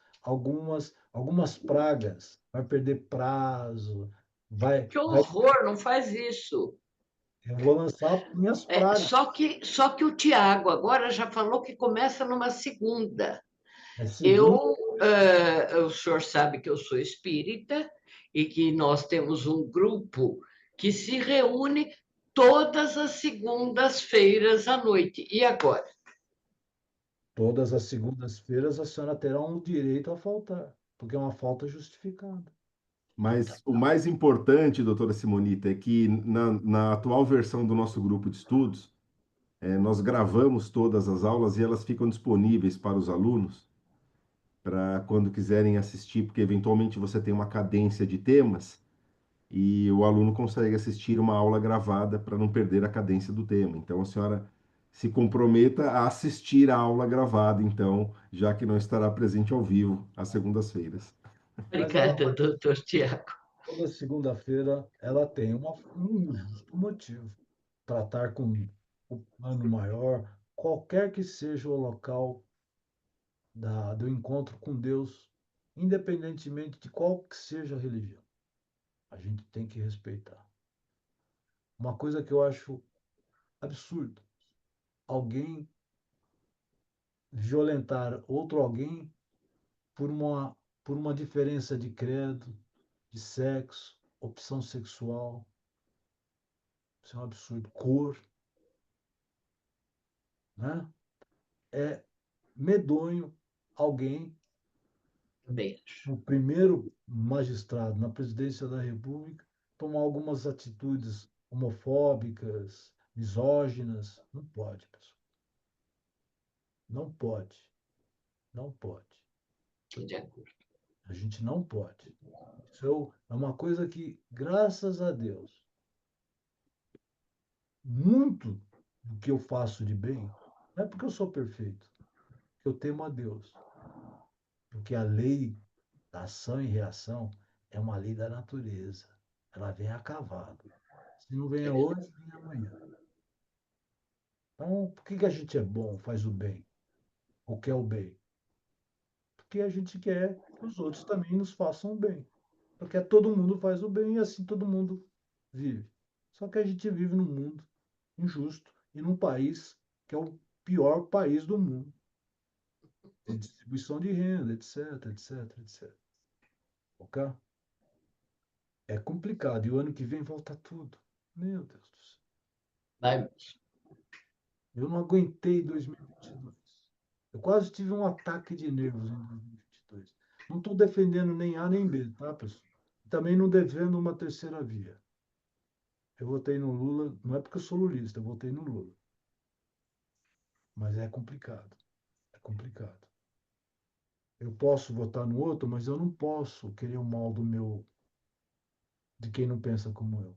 algumas pragas, vai perder prazo, vai, Que horror, não faz isso. eu vou lançar minhas pragas. Só que o Tiago agora já falou que começa numa segunda. É segundo, O senhor sabe que eu sou espírita e que nós temos um grupo que se reúne todas as segundas-feiras à noite. E agora? todas as segundas-feiras a senhora terá um direito a faltar, porque é uma falta justificada. Mas o mais importante, doutora Simonita, é que na atual versão do nosso grupo de estudos, nós gravamos todas as aulas e elas ficam disponíveis para os alunos, para quando quiserem assistir, porque eventualmente você tem uma cadência de temas e o aluno consegue assistir uma aula gravada para não perder a cadência do tema. Então, a senhora se comprometa a assistir a aula gravada, então, já que não estará presente ao vivo às segundas-feiras. Mas ela Obrigada, doutor Tiago. toda segunda-feira ela tem um justo motivo. Tratar com o plano maior, qualquer que seja o local do encontro com Deus, independentemente de qual que seja a religião. A gente tem que respeitar. Uma coisa que eu acho absurdo, alguém violentar outro alguém por uma diferença de credo, de sexo, opção sexual. Isso é um absurdo. Cor, né? É medonho alguém, Também acho. o primeiro magistrado na presidência da República, tomar algumas atitudes homofóbicas, misóginas. Não pode, pessoal. Não pode. Não pode. Estou de acordo. A gente não pode. Isso é uma coisa que, graças a Deus, muito do que eu faço de bem, não é porque eu sou perfeito, que eu temo a Deus. Porque a lei da ação e reação é uma lei da natureza. Ela vem a cavalo. Se não vem hoje, vem amanhã. Então, por que a gente é bom, faz o bem, ou quer o bem? Porque a gente quer que os outros também nos façam o bem. Porque todo mundo faz o bem e assim todo mundo vive. Só que a gente vive num mundo injusto e num país que é o pior país do mundo. De distribuição de renda, etc, etc, etc. Ok? É complicado. E o ano que vem volta tudo. Meu Deus do céu. Vai, Eu não aguentei 2022. Eu quase tive um ataque de nervos em 2022. Não estou defendendo nem A nem B, tá, pessoal? Também não defendo uma terceira via. Eu votei no Lula, não é porque eu sou lulista, eu votei no Lula. Mas é complicado. É complicado. Eu posso votar no outro, mas eu não posso querer o mal de quem não pensa como eu.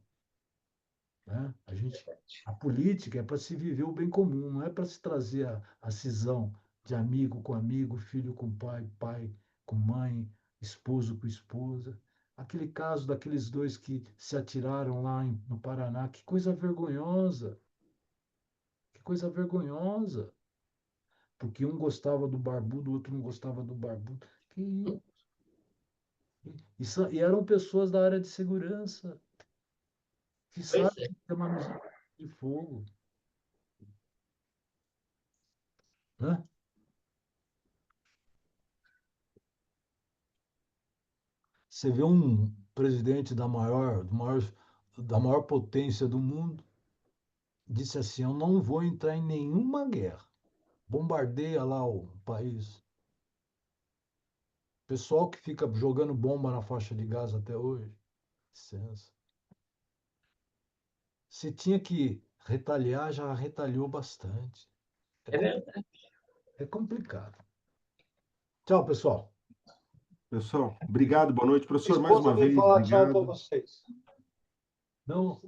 Né? A política é para se viver o bem comum, não é para se trazer a cisão de amigo com amigo, filho com pai, pai com mãe, esposo com esposa. Aquele caso daqueles dois que se atiraram lá no Paraná, que coisa vergonhosa. Que coisa vergonhosa. Porque um gostava do barbudo, o outro não gostava do barbudo. Que isso? E eram pessoas da área de segurança, que pois sabem é. que é uma missão de fogo. Né? Você vê um presidente da maior potência do mundo, disse assim: eu não vou entrar em nenhuma guerra. Bombardeia lá o país. Pessoal que fica jogando bomba na faixa de Gaza até hoje. Licença. Se tinha que retaliar, já retaliou bastante. É verdade. É complicado. Tchau, pessoal. Pessoal, obrigado, boa noite. Minha Professor, mais esposa uma veio vez, falar tchau para obrigado. vocês. Não,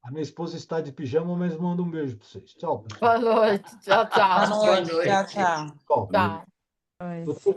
a minha esposa está de pijama, mas manda um beijo para vocês. Tchau, pessoal. Boa noite. Tchau, Boa tchau. noite. noite. Tchau, tchau. Tchau. Tchau. Oi. Doutor